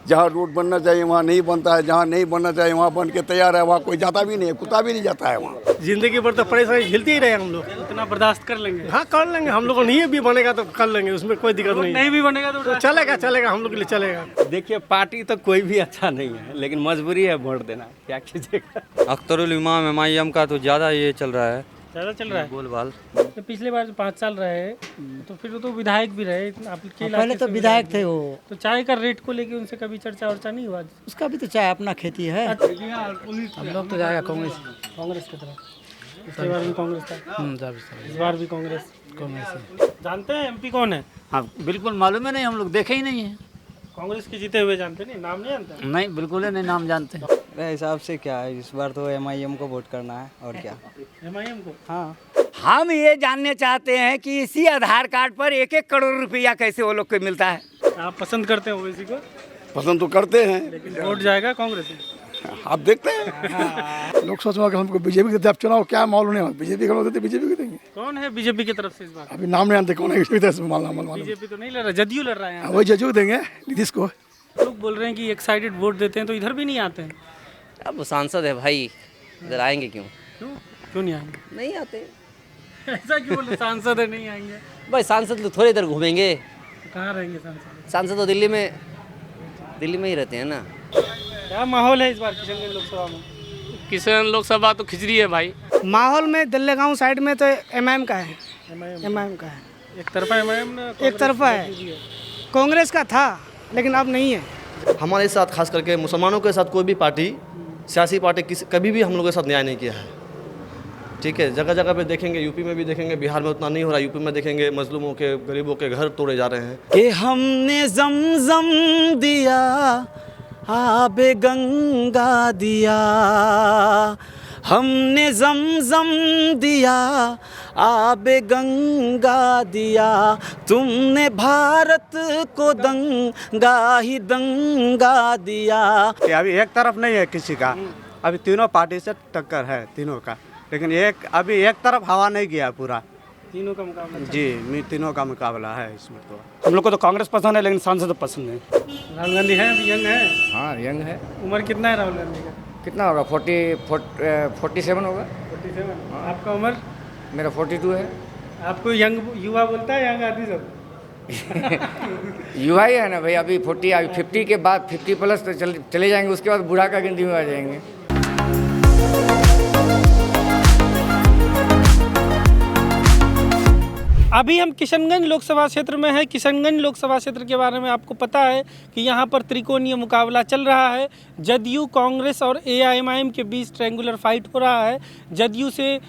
जहाँ रोड बनना चाहिए वहाँ नहीं बनता है, जहाँ नहीं बनना चाहिए वहाँ बन के तैयार है, वहाँ कोई जाता भी नहीं है, कुत्ता भी नहीं जाता है वहाँ। जिंदगी भर तो परेशानी झेलते ही रहे हम लोग, इतना बर्दाश्त कर लेंगे। हाँ कर लेंगे हम लोग को, नहीं भी बनेगा तो कर लेंगे, उसमें कोई दिक्कत नहीं नहीं भी बनेगा तो चलेगा चलेगा, हम लोग के लिए चलेगा। देखिए पार्टी तो कोई भी अच्छा नहीं है, लेकिन मजबूरी है वोट देना, क्या कीजिएगा। अख्तरुल इमाम MIM का तो ज़्यादा ये चल रहा है, ज़्यादा चल रहा है। बोलबाल। तो पिछले बार 5 साल रहे तो फिर वो तो विधायक भी रहे आपके इलाके पहले तो से विधायक थे वो, तो चाय का रेट को लेके उनसे कभी चर्चा वर्चा नहीं हुआ? उसका भी तो चाहे अपना खेती है। हम लोग तो जाएगा कांग्रेस की तरफ। पिछले बार भी कांग्रेस था, इस बार भी कांग्रेस। जानते हैं MP कौन है? हाँ बिल्कुल मालूम है नहीं, हम लोग देखे ही नहीं है। कांग्रेस के जीते हुए जानते नहीं, नाम नहीं जानते? नहीं बिल्कुल ही नहीं नाम जानते। मेरे हिसाब से क्या है, इस बार तो MIM को वोट करना है और क्या। MIM को? हाँ, हम ये जानने चाहते हैं कि इसी आधार कार्ड पर 1-1 करोड़ रुपया कैसे वो लोग को मिलता है। आप पसंद करते हैं ओवैसी को, पसंद तो करते हैं, लेकिन वोट जाएगा कांग्रेस में। आप देखते हैं। लोग सोच रहे हमको बीजेपी के चुनाव क्या माहौल होने वाला, बीजेपी का देते बीजेपी को देंगे। कौन है बीजेपी की तरफ से इस बार? अभी नाम नहीं जानते कौन है, इसमें बीजेपी तो नहीं लड़ रहा, जदयू लड़ रहा है यहाँ। वही जजू देंगे नीतीश को। लोग बोल रहे हैं कि एक साइडेड वोट देते हैं तो इधर भी नहीं आते हैं। अब वो सांसद है भाई, इधर आएंगे क्यों? क्यों नहीं आएंगे? नहीं आते। ऐसा क्यों बोले सांसद है नहीं आएंगे? भाई सांसद लोग थोड़े इधर घूमेंगे, कहाँ रहेंगे सांसद? सांसद तो दिल्ली में ही रहते हैं ना। क्या माहौल है इस बार किशनगंज लोकसभा में? किसान लोकसभा तो खिचड़ी है भाई। माहौल में दल्ले गाँव साइड में तो MIM का है, MIM का है, एक तरफा MIM ना एक तरफा है। कांग्रेस का था लेकिन अब नहीं है। हमारे साथ खास करके मुसलमानों के साथ कोई भी पार्टी, सियासी पार्टी कभी भी हम लोगों के साथ न्याय नहीं किया है। ठीक है, जगह जगह पे देखेंगे, यूपी में भी देखेंगे, बिहार में उतना नहीं हो रहा, यूपी में देखेंगे मजलूमों के, गरीबों के घर तोड़े जा रहे हैं। कि हमने ज़मज़म दिया, आबे गंगा दिया, हमने ज़मज़म दिया, आबे गंगा दिया, तुमने भारत को दंगा ही दंगा दिया। अभी एक तरफ नहीं है किसी का, अभी तीनों पार्टी से टक्कर है तीनों का, लेकिन अभी एक तरफ हवा नहीं गया पूरा। तीनों का मुकाबला जी तीनों का मुकाबला है इसमें। तो हम लोग को तो कांग्रेस पसंद है, लेकिन सांसद पसंद नहीं। राहुल गांधी है, अभी यंग है। हाँ यंग है। उम्र कितना है राहुल गांधी का? कितना होगा? 47 होगा। 47। आपका उम्र? मेरा 42 है। आपको यंग युवा बोलता है, यंग आदमी सब? युवा ही है ना भाई, अभी 50 के बाद 50 प्लस तो चले जाएंगे, उसके बाद बूढ़ा का गिनती में आ जाएंगे। अभी हम किशनगंज लोकसभा क्षेत्र में हैं। किशनगंज लोकसभा क्षेत्र के बारे में आपको पता है कि यहाँ पर त्रिकोणीय मुकाबला चल रहा है। जदयू, कांग्रेस और AIMIM के बीच ट्रायंगुलर फाइट हो रहा है। जदयू से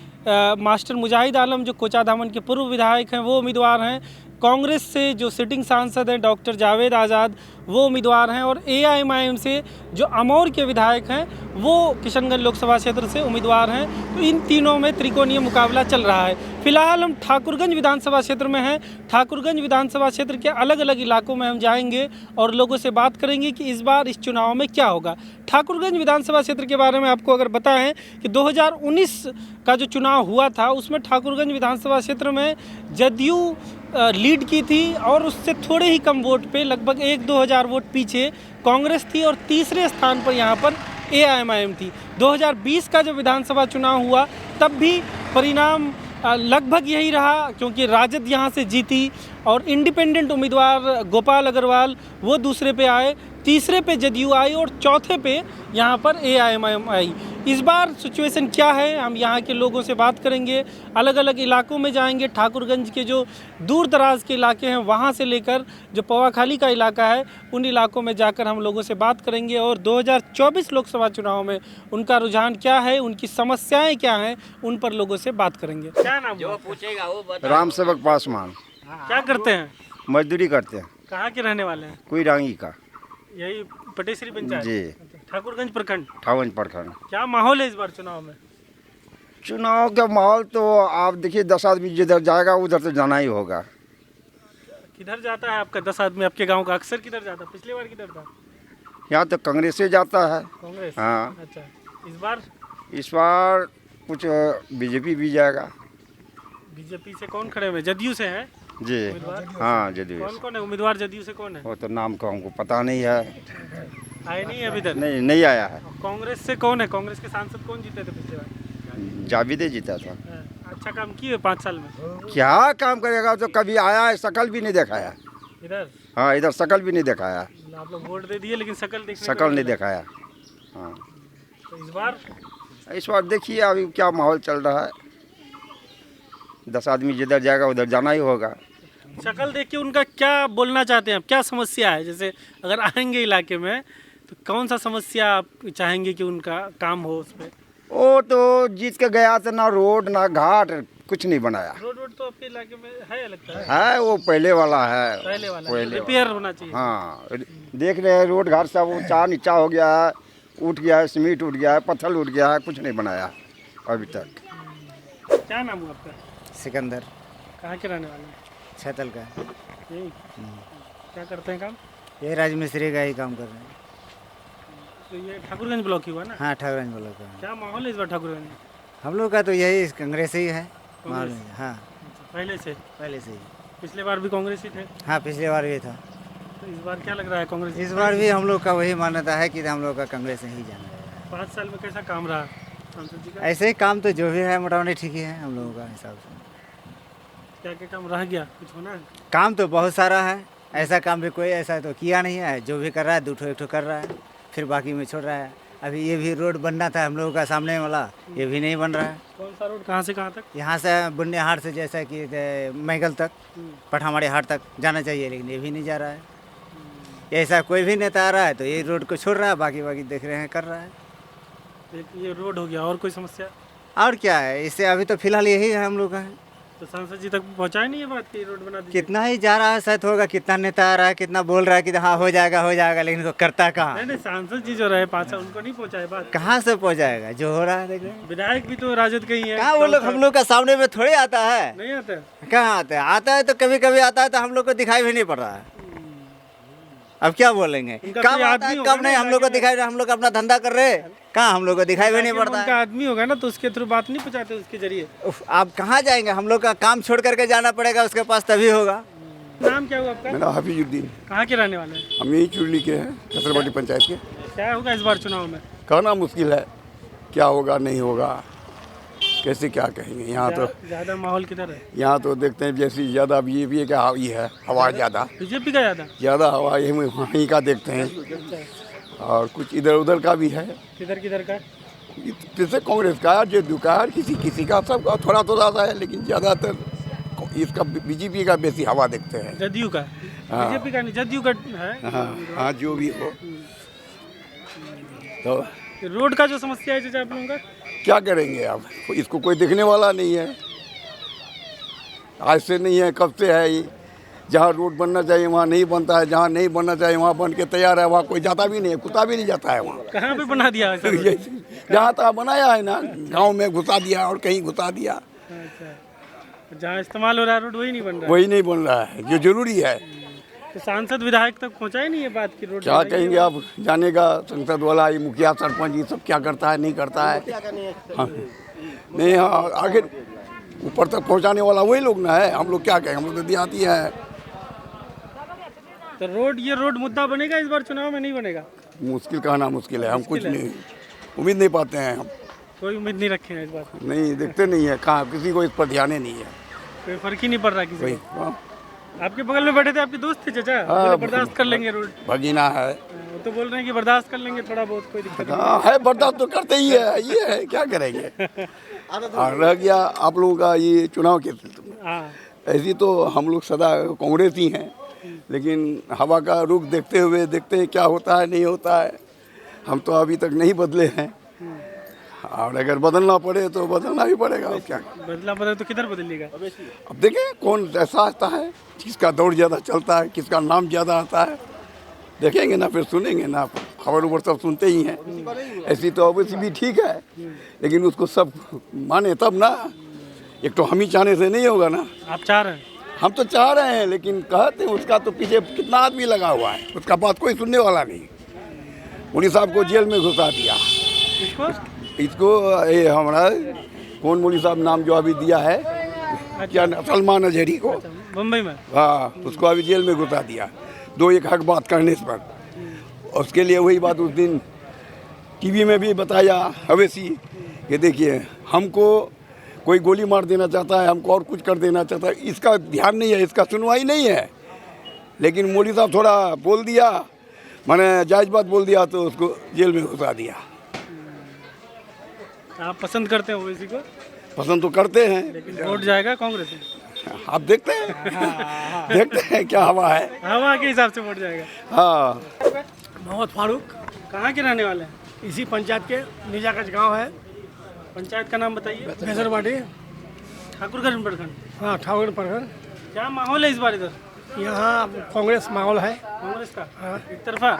मास्टर मुजाहिद आलम जो कोचाधामन के पूर्व विधायक हैं वो उम्मीदवार हैं। कांग्रेस से जो सिटिंग सांसद हैं डॉक्टर जावेद आज़ाद वो उम्मीदवार हैं, और AIMIM से जो अमौर के विधायक हैं वो किशनगंज लोकसभा क्षेत्र से उम्मीदवार हैं। तो इन तीनों में त्रिकोणीय मुकाबला चल रहा है। फिलहाल हम ठाकुरगंज विधानसभा क्षेत्र में हैं। ठाकुरगंज विधानसभा क्षेत्र के अलग अलग इलाकों में हम जाएंगे और लोगों से बात करेंगे कि इस बार इस चुनाव में क्या होगा। ठाकुरगंज विधानसभा क्षेत्र के बारे में आपको अगर बताएं कि 2019 का जो चुनाव हुआ था उसमें ठाकुरगंज विधानसभा क्षेत्र में जदयू लीड की थी, और उससे थोड़े ही कम वोट पे, लगभग 1-2 हज़ार वोट पीछे कांग्रेस थी, और तीसरे स्थान पर यहाँ पर AIMIM थी। 2020 का जब विधानसभा चुनाव हुआ तब भी परिणाम लगभग यही रहा, क्योंकि राजद यहाँ से जीती और इंडिपेंडेंट उम्मीदवार गोपाल अग्रवाल वो दूसरे पे आए, तीसरे पे जदयू आई और चौथे पे यहाँ पर AIMIM आई। इस बार सिचुएशन क्या है, हम यहाँ के लोगों से बात करेंगे, अलग अलग इलाकों में जाएंगे। ठाकुरगंज के जो दूर दराज के इलाके हैं वहाँ से लेकर जो पवाखाली का इलाका है उन इलाकों में जाकर हम लोगों से बात करेंगे, और 2024 लोकसभा चुनाव में उनका रुझान क्या है, उनकी समस्याएँ क्या हैं, उन पर लोगों से बात करेंगे। क्या नाम जो पूछेगा वो बता। राम सेवक पासवान। क्या करते हैं? मजदूरी करते हैं। कहाँ के रहने वाले हैं? कोई रांगी का। यही पटेश्वरी पंचायत जी। ठाकुरगंज प्रखंड। ठाकुरगंज प्रखंड। क्या माहौल है इस बार चुनाव में? चुनाव का माहौल तो आप देखिए, 10 आदमी जिधर जाएगा उधर तो जाना ही होगा। किधर जाता है आपका 10 आदमी? आपके गांव का अक्सर किधर जाता है? पिछली बार किधर था? यहाँ तो कांग्रेस से जाता है। कांग्रेस? हाँ। अच्छा, इस बार कुछ बीजेपी भी जाएगा। बीजेपी से कौन खड़े हुए? जदयू से हैं? जी उम्मीदवार? हाँ जदयू कौन कौन है उम्मीदवार जदयू से? कौन है? वो तो नाम का हमको पता नहीं है। आए नहीं अभी तक? नहीं आया है। कांग्रेस से कौन है? कांग्रेस के सांसद कौन जीते थे पिछले बार? जावेद जीता था। अच्छा काम किए 5 साल में? क्या काम करेगा, तो कभी आया है, शकल भी नहीं दिखाया। इधर हाँ इधर शकल भी नहीं दिखाया। आप लोग वोट दे दिए लेकिन शकल देखने को शकल नहीं मिला। दिखाया। हाँ तो इस बार देखिए अभी क्या माहौल चल रहा है। 10 आदमी जिधर जाएगा उधर जाना ही होगा। शक्ल देख के उनका क्या बोलना चाहते हैं आप? क्या समस्या है? जैसे अगर आएंगे इलाके में तो कौन सा समस्या आप चाहेंगे कि उनका काम हो उस पर? वो तो जीत के गया था, ना रोड ना घाट कुछ नहीं बनाया। रोड तो आपके इलाके में है लगता है? है वो पहले वाला है। पहले वाला रिपेयर होना चाहिए। हाँ देख रहे हैं रोड घाट सब ऊंचा नीचा हो गया है, उठ गया है, सीमेंट उठ गया है, पत्थर उठ गया है, कुछ नहीं बनाया अभी तक। क्या नाम है आपका? सिकंदर। कहाँ के रहने वाले हैं? छैतल का। यही क्या करते हैं काम? ये राजमिस्त्री का ही काम कर रहे हैं। तो ये ठाकुरगंज ब्लॉक ही हुआ ना? हाँ ठाकुरगंज ब्लॉक का। क्या माहौल है इस बार ठाकुरगंज में? हम लोग का तो यही कांग्रेस ही है। हाँ पहले से ही। पिछले बार भी कांग्रेस ही थे? हाँ पिछले बार भी था। तो इस बार क्या लग रहा है कांग्रेस? इस बार भी हम लोग का वही मान्यता है कि हम लोग का कांग्रेस ही जाना है। 5 साल में कैसा काम रहा सांसद जी का? ऐसे ही काम तो जो भी है मोटामोटी ठीक ही है हम लोगों का हिसाब से। क्या क्या काम रह गया? कुछ होना है? काम तो बहुत सारा है, ऐसा काम भी कोई ऐसा तो किया नहीं है। जो भी कर रहा है 2 ठो 1 ठो कर रहा है, फिर बाकी में छोड़ रहा है। अभी ये भी रोड बनना था हम लोगों का सामने वाला, ये भी नहीं बन रहा है। कौन सा रोड? कहाँ से कहाँ तक? यहाँ से बुन्ने हाट से जैसा कि मैगल तक, पठामाड़ी हाट तक जाना चाहिए, लेकिन ये भी नहीं जा रहा है। ऐसा कोई भी नेता आ रहा है तो ये रोड को छोड़ रहा है, बाकी देख रहे हैं कर रहा है। ये रोड हो गया, और कोई समस्या? और क्या है, इससे अभी तो फिलहाल यही है हम लोग का। तो सांसद जी तक पहुँचाए नहीं ये बात कि रोड बना दीजिए? कितना ही जा रहा है शायद होगा, कितना नेता आ रहा है, कितना बोल रहा है कि हाँ हो जाएगा, लेकिन वो करता कहाँ? नहीं सांसद जी जो रहे 5 साल उनको नहीं पहुँचाए बात? कहाँ से पहुँचाएगा? जो हो रहा है देख रहे हैं। विधायक भी तो राजद के ही है। कहाँ वो लोग हम लोग का सामने में थोड़े आता है? नहीं आता? कहाँ आता है तो कभी आता है तो हम लोग को दिखाई भी नहीं पड़ रहा है। अब क्या बोलेंगे, कब आता है कब नहीं, हम लोग को दिखाई, हम लोग अपना धंधा कर रहे हैं, कहाँ हम लोग को दिखाई भी नहीं पड़ता है। उनका आदमी होगा ना तो उसके थ्रू बात नहीं पहुँचाते उसके जरिए? आप कहाँ जाएंगे, हम लोग का काम छोड़ करके जाना पड़ेगा उसके पास, तभी होगा। नाम क्या हुआ आपका? मेरा हफीजुद्दीन। कहाँ के रहने वाले हैं? हम यही चुरली के हैं, कसरवाटी पंचायत के। क्या होगा इस बार चुनाव में? कहना मुश्किल है, क्या होगा नहीं होगा, कैसे क्या कहेंगे। यहाँ तो ज़्यादा माहौल किधर है? यहाँ तो देखते हैं जैसी ज़्यादा बीजेपी का हावी है, हवा ज़्यादा। बीजेपी का ज़्यादा हवा वहीं का देखते हैं, और कुछ इधर उधर का भी है। किधर का? जैसे कांग्रेस का, जेडीयू का, किसी का, सब थोड़ा सा है, लेकिन ज़्यादातर इसका बीजेपी का बेसी हवा देखते हैं। जदयू का? बीजेपी का नहीं, जदयू का है। हाँ जो भी हो। तो रोड का जो समस्या है आप लोगों का, क्या करेंगे अब, इसको कोई देखने वाला नहीं है। आज से नहीं है, कब से है ये। जहाँ रोड बनना चाहिए वहाँ नहीं बनता है, जहाँ नहीं बनना चाहिए वहाँ बन के तैयार है, वहाँ कोई जाता भी नहीं है, कुत्ता भी नहीं जाता है वहाँ। कहाँ पे बना दिया है? जहाँ तक बनाया है ना, गांव में घुसा दिया और कहीं घुसा दिया। अच्छा, जहाँ इस्तेमाल हो रहा है रोड वही नहीं बन रहा है? वही नहीं बन रहा है जो जरूरी है। तो सांसद विधायक तक पहुँचाए नहीं ये बात की रोड? क्या कहेंगे अब, जानेगा संसद वाला, ये मुखिया सरपंच ये सब क्या करता है नहीं करता है। हाँ नहीं, हाँ आखिर ऊपर तक पहुंचाने वाला वही लोग ना है, हम लोग क्या कहें, हम लोग तो देहाती हैं। तो ये रोड मुद्दा बनेगा इस बार चुनाव में? नहीं बनेगा? मुश्किल कहना मुश्किल है, हम कुछ नहीं उम्मीद नहीं पाते हैं। हम कोई उम्मीद नहीं रखे हैं इस बार? नहीं, देखते नहीं है, कहाँ किसी को इस पर ध्यान नहीं है, कोई फर्क ही नहीं पड़ रहा किसी को। आपके बगल में बैठे थे आपके दोस्त थे चाचा? हाँ, बर्दाश्त कर लेंगे रोड? भगीना है, वो तो बोल रहे हैं कि बर्दाश्त कर लेंगे थोड़ा बहुत, कोई दिक्कत नहीं। हाँ है, बर्दाश्त तो करते ही है, ये है क्या करेंगे। और रह गया आप लोगों का ये चुनाव के सिलसिले, ऐसी तो हम लोग सदा कांग्रेस ही हैं, लेकिन हवा का रुख देखते हुए देखते हैं क्या होता है नहीं होता है। हम तो अभी तक नहीं बदले हैं, और अगर बदलना पड़े तो बदलना ही पड़ेगा। अब क्या बदलना पड़े तो किधर बदलिएगा? अब देखें कौन ऐसा आता है, किसका दौड़ ज़्यादा चलता है, किसका नाम ज़्यादा आता है, देखेंगे ना, फिर सुनेंगे ना। खबर उबर सब सुनते ही हैं, ऐसी तो अवश्य भी ठीक है, लेकिन उसको सब माने तब ना। एक तो हम ही चाहने से नहीं होगा ना। आप चाह रहे हैं? हम तो चाह रहे हैं, लेकिन कहते हैं उसका तो पीछे कितना आदमी लगा हुआ है, उसका बात कोई सुनने वाला नहीं। मुनी साहब को जेल में घुसा दिया, इसको ये हमारा कौन मौलवी साहब नाम जो अभी दिया है, क्या सलमान अजहरी को मुंबई में? हाँ, उसको अभी जेल में घुसा दिया 2-1 हक बात करने पर। उसके लिए वही बात उस दिन टीवी में भी बताया अवैसी कि देखिए हमको कोई गोली मार देना चाहता है, हमको और कुछ कर देना चाहता है, इसका ध्यान नहीं है, इसका सुनवाई नहीं है। लेकिन मोदी साहब थोड़ा बोल दिया, मैंने जायज़ बात बोल दिया तो उसको जेल में घुसा दिया। आप पसंद करते हैं ओवैसी को? पसंद तो करते हैं, लेकिन वोट जाएगा कांग्रेस में। आप देखते हैं देखते हैं क्या हवा है, हवा के हिसाब से वोट जाएगा। हाँ। मोहम्मद फारूक, कहाँ के रहने वाले हैं? इसी पंचायत के निजागंज गांव है, पंचायत का नाम बताइए। बेसरवाड़ी। ठाकुरगंज प्रखंड। हाँ, ठाकुर प्रखंड। क्या माहौल है इस बार इधर? यहाँ कांग्रेस माहौल है। कांग्रेस का? हाँ। एक तरफा?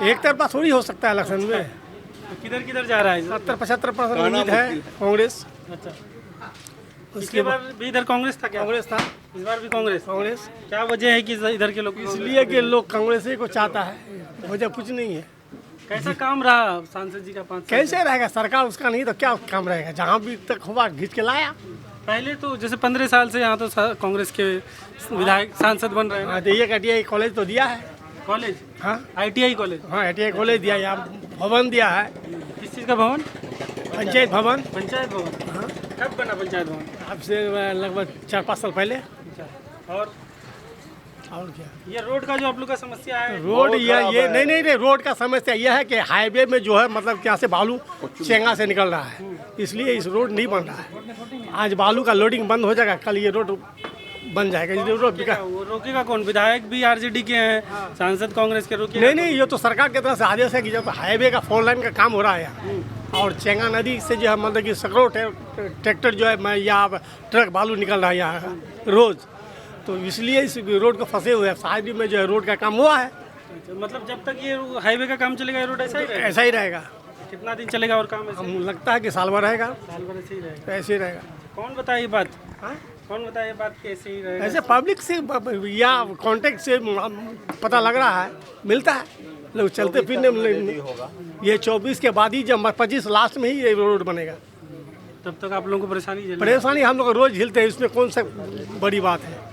एक तरफा थोड़ी हो सकता है इलेक्शन में। तो किधर किधर जा रहा है? 70-75% उम्मीद है कांग्रेस। अच्छा, इसके बाद भी इधर कांग्रेस था क्या? कांग्रेस था, इस बार भी कांग्रेस। कांग्रेस। क्या वजह है कि इधर के लोग? इसलिए कि लोग कांग्रेस ही को चाहता है, वजह कुछ नहीं है। कैसा काम रहा सांसद जी का 5 साल? कैसे रहेगा, सरकार उसका नहीं तो क्या काम रहेगा, जहाँ भी तक हुआ घींच के लाया। पहले तो जैसे 15 साल से यहाँ तो कांग्रेस के विधायक सांसद बन रहे हैं। हाँ, तो ये ITI कॉलेज तो दिया है। कॉलेज? हाँ, ITI कॉलेज। हाँ, ITI कॉलेज दिया, यहाँ भवन दिया है। किस चीज़ का भवन? पंचायत भवन। पंचायत भवन? हाँ। कब बना पंचायत भवन? अब से लगभग 4-5 साल पहले। और क्या, ये रोड का जो आप लोग का समस्या है? रोड ये नहीं, रोड का समस्या यह है कि हाईवे में जो है मतलब यहाँ से बालू चेंगा से निकल रहा है, इसलिए इस रोड नहीं बन रहा है। आज बालू का लोडिंग बंद हो जाएगा, कल ये रोड बन जाएगा। ये रोड वो रोकेगा कौन? विधायक भी RJD के हैं, सांसद कांग्रेस के रोकेगा? नहीं, ये तो सरकार की तरफ से आदेश है कि जब हाईवे का 4 लाइन का काम हो रहा है यहाँ, और चेंगा नदी से जो है मतलब कि सैकड़ों ट्रैक्टर जो है यहाँ ट्रक बालू निकल रहा है यहाँ रोज, तो इसलिए इस रोड को फंसे हुए हैं। शादी में जो है रोड का काम हुआ है। मतलब जब तक ये हाईवे का काम चलेगा ये रोड ऐसा ही रहेगा? ऐसा ही रहेगा। कितना दिन चलेगा और काम? हम लगता है कि साल भर रहेगा। साल भर ऐसे ही रहेगा? ऐसे ही रहेगा। कौन बताए ये बात? कौन बताए ये बात कि ऐसे ही रहेगा? ऐसे पब्लिक से या कांटेक्ट से पता लग रहा है, मिलता है, लोग चलते फिरने में। ये 24 के बाद ही, जब 25 लास्ट में ही ये रोड बनेगा। तब तक आप लोगों को परेशानी हम लोग रोज झेलते हैं, इसमें कौन सा बड़ी बात है।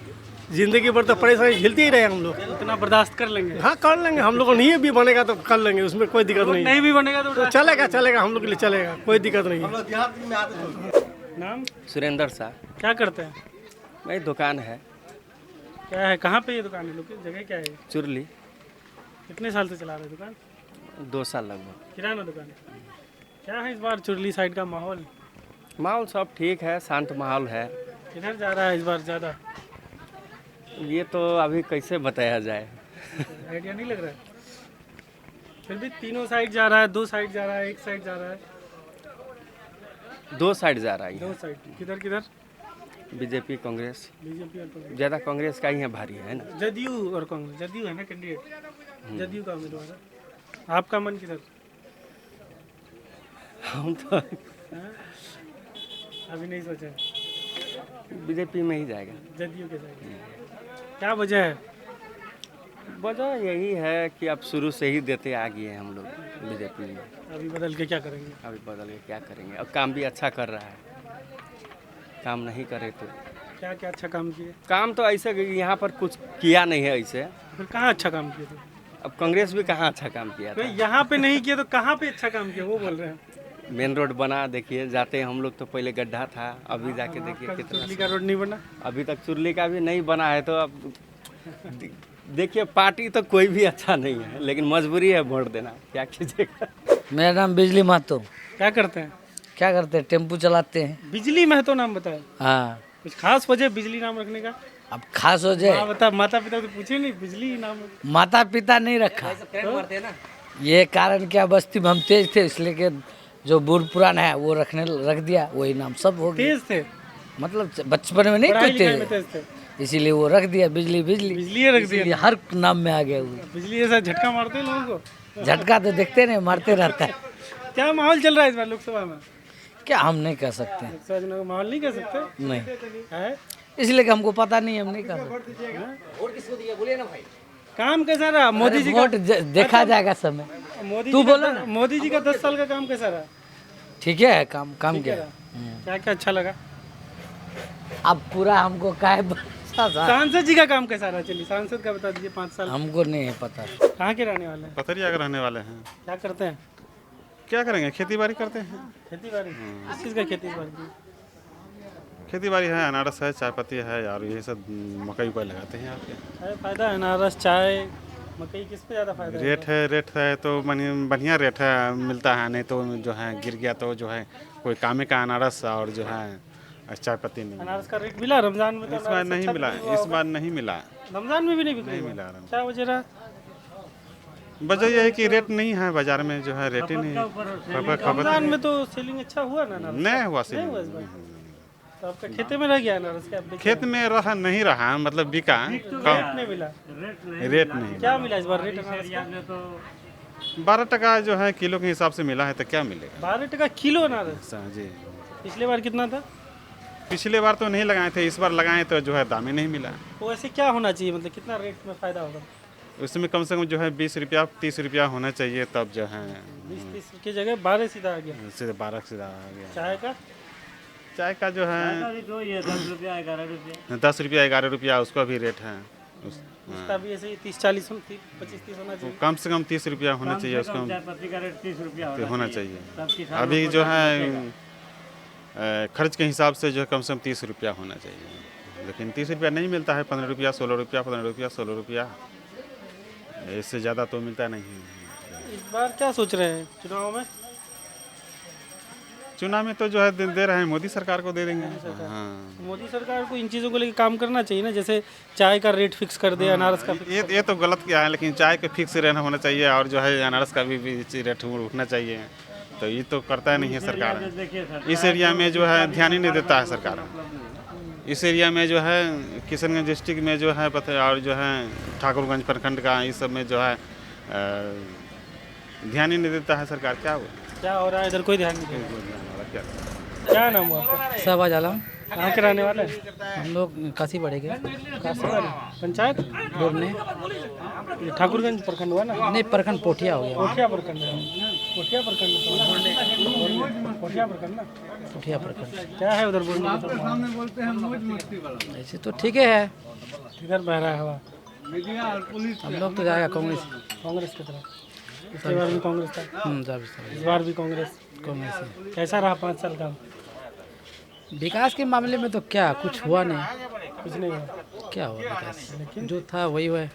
जिंदगी भर तो परेशानी झेलते ही रहे हम लोग। इतना बर्दाश्त कर लेंगे? हाँ, कर लेंगे हम लोग। नहीं भी बनेगा तो कर लेंगे, उसमें कोई दिक्कत नहीं। नहीं भी बनेगा तो चलेगा, हम लोग के लिए चलेगा, कोई दिक्कत नहीं है। नाम? सुरेंद्र शाह। क्या करते हैं? भाई दुकान है। क्या है, कहाँ पे ये दुकान है? जगह क्या है? चुरली। कितने साल से चला रहे दुकान? 2 साल लगभग। किराना दुकान। क्या है इस बार चुरली साइड का माहौल? माहौल सब ठीक है, शांत माहौल है। किधर जा रहा है इस बार ज़्यादा? ये तो अभी कैसे बताया जाए, आइडिया नहीं लग रहा है। फिर भी तीनों साइड जा रहा है, 2 साइड जा रहा है, 1 साइड जा रहा है? 2 साइड जा रहा है। 2 साइड। किधर किधर? बीजेपी कांग्रेस। बीजेपी और कांग्रेस। ज़्यादा कांग्रेस का ही है भारी है ना। जदयू और कांग्रेस। जदयू है ना कैंडिडेट, जदयू का उम्मीदवार है। आपका मन किधर? हम तो अभी नहीं सोचा? बीजेपी में ही जाएगा। जदयू के साइड। क्या वजह है? वजह यही है कि अब शुरू से ही देते आ गए हैं हम लोग बीजेपी में। अभी बदल के क्या करेंगे? अभी बदल के क्या करेंगे? अब काम भी अच्छा कर रहा है, काम नहीं करे तो क्या क्या अच्छा काम किए? काम तो ऐसे यहाँ पर कुछ किया नहीं है ऐसे। फिर कहाँ अच्छा काम किए थे? अब कांग्रेस भी कहाँ अच्छा काम किया था? यहाँ पे नहीं किया तो कहाँ पे अच्छा काम किया वो बोल रहे हैं? मेन रोड बना, देखिए जाते हैं हम लोग तो पहले गड्ढा था, अभी जाके देखिए कितना। चुरली का रोड नहीं बना अभी तक? चुरली का भी नहीं बना है। तो अब देखिए पार्टी तो कोई भी अच्छा नहीं है, लेकिन मजबूरी है वोट देना, क्या कीजिएगा। मेरा नाम बिजली महतो। क्या करते हैं? क्या करते हैं? टेम्पू चलाते हैं। बिजली महतो नाम बताया? हाँ। कुछ खास वजह बिजली नाम रखने का? अब खास हो जाए? बता, माता पिता तो पूछे नहीं बिजली नाम? माता पिता नहीं रखा तो? ये कारण क्या, बस्ती में हम तेज थे इसलिए कि जो बूढ़ पुराना है वो रख दिया, वही नाम सब हो गया। तेज थे मतलब बचपन में नहीं कोई तेज, इसीलिए वो रख दिया बिजली रख दिया, हर नाम में आ गया वो। बिजली ऐसा झटका मारते हैं लोगों को? झटका तो देखते नहीं, मारते रहता है। क्या माहौल चल रहा है इस बार लोकसभा में? क्या हम नहीं कह सकते? लोकसभा माहौल नहीं कह सकते? नहीं है इसलिए कि हमको पता नहीं, हम नहीं कह सकते। काम कैसा रहा मोदी जी का? वोट देखा जाएगा समय। तू बोला ना, मोदी जी का 10 साल का काम कैसा रहा? ठीक है, काम क्या क्या क्या अच्छा लगा? अब पूरा हमको काय पता था। सांसद जी का काम कैसा रहा? चलिए सांसद का बता दीजिए 5 साल। हमको नहीं है पता। कहाँ के रहने वाले हैं? पथरिया के रहने वाले हैं। क्या करते हैं? क्या करेंगे, खेती बाड़ी करते हैं। खेती बाड़ी? किस चीज़ का खेती बाड़ी? खेती बाड़ी है, अनारस है, चाय पत्ती है और यही सब मकई उकई लगाते हैं। आपके चाय फायदा है, अनारस चाय मकई किस पे ज़्यादा फायदा रेट है तो बढ़िया रेट है, मिलता है। नहीं तो जो है गिर गया तो जो है कोई कामे का अनारस और जो है चाय पत्ती नहीं। अनारस का रेट मिला रमजान में? तो इस बार नहीं मिला, इस बार नहीं मिला। रमजान में भी नहीं मिला। क्या वजह रहा? वजह यह है कि रेट नहीं है बाजार में, जो है रेट ही नहीं है। रमजान में तो सेलिंग अच्छा हुआ ना? नहीं हुआ सेलिंग। तो आपका खेते में रह गया अनारस? क्या खेत में रहा नहीं रहा, मतलब बिका रेट नहीं मिला? रेट नहीं। क्या मिला इस बार रेट अनारस का? 12 टका जो है किलो के हिसाब से मिला है, तो क्या मिलेगा? 12 टका किलो अनारस? जी। पिछले बार कितना था? पिछले बार तो नहीं लगाए थे, इस बार लगाए तो जो है दाम ही नहीं मिला। तो ऐसे क्या होना चाहिए, मतलब कितना रेट में फ़ायदा होगा? उसमें कम से कम जो है 20 रुपया 30 रुपया होना चाहिए, तब जो है 20-30 की जगह 12 सीधा आ गया। सीधे 12 सीधा आ गया। चाय का जो है 10 रुपया 11 रुपया उसका भी रेट है। उसका भी ऐसे 30-40 25-30 होना चाहिए। कम से कम 30 रुपया होना चाहिए उसका, होना चाहिए। अभी जो है खर्च के हिसाब से जो है कम से कम 30 रुपया होना चाहिए, लेकिन 30 रुपया नहीं मिलता है। 15 रुपया 16 रुपया 15 रुपया 16 रुपया, इससे ज़्यादा तो मिलता नहीं है। इस बार क्या सोच रहे हैं चुनाव में? चुनाव में तो जो है दे रहे हैं, मोदी सरकार को दे देंगे। हाँ, मोदी सरकार को इन चीज़ों को लेकर काम करना चाहिए ना, जैसे चाय का रेट फिक्स कर दे, अनारस का ये तो गलत किया है, लेकिन चाय का फिक्स रहना होना चाहिए और जो है अनारस का भी रेट उठना चाहिए। तो ये तो करता नहीं है सरकार। इस एरिया में जो है ध्यान ही नहीं देता है सरकार। इस एरिया में जो है किशनगंज डिस्ट्रिक्ट में जो है और जो है ठाकुरगंज प्रखंड का, इस सब में जो है ध्यान ही नहीं देता है सरकार। क्या हो रहा है इधर? कोई ध्यान नहीं देता। क्या नाम हुआ आपका? शहबाज आलम। कहाँ के रहने वाले हैं? हम लोग काशी बढ़े गए। पंचायत बोलने ठाकुरगंज प्रखंड हुआ ना? नहीं, प्रखंड पोठिया हो गया। पोठिया प्रखंड पोठिया प्रखंड ना? पोठिया प्रखंड क्या है उधर बोलने? ऐसे तो ठीक है। किधर बह रहा है हवा? हम लोग तो जाएगा कांग्रेस की तरफ। पिछली बार भी कांग्रेस था, इस बार भी कांग्रेस। कैसा रहा 5 साल का? विकास के मामले में तो क्या कुछ हुआ नहीं। कुछ नहीं हुआ। क्या हुआ विकास? लेकिन जो था वही हुआ।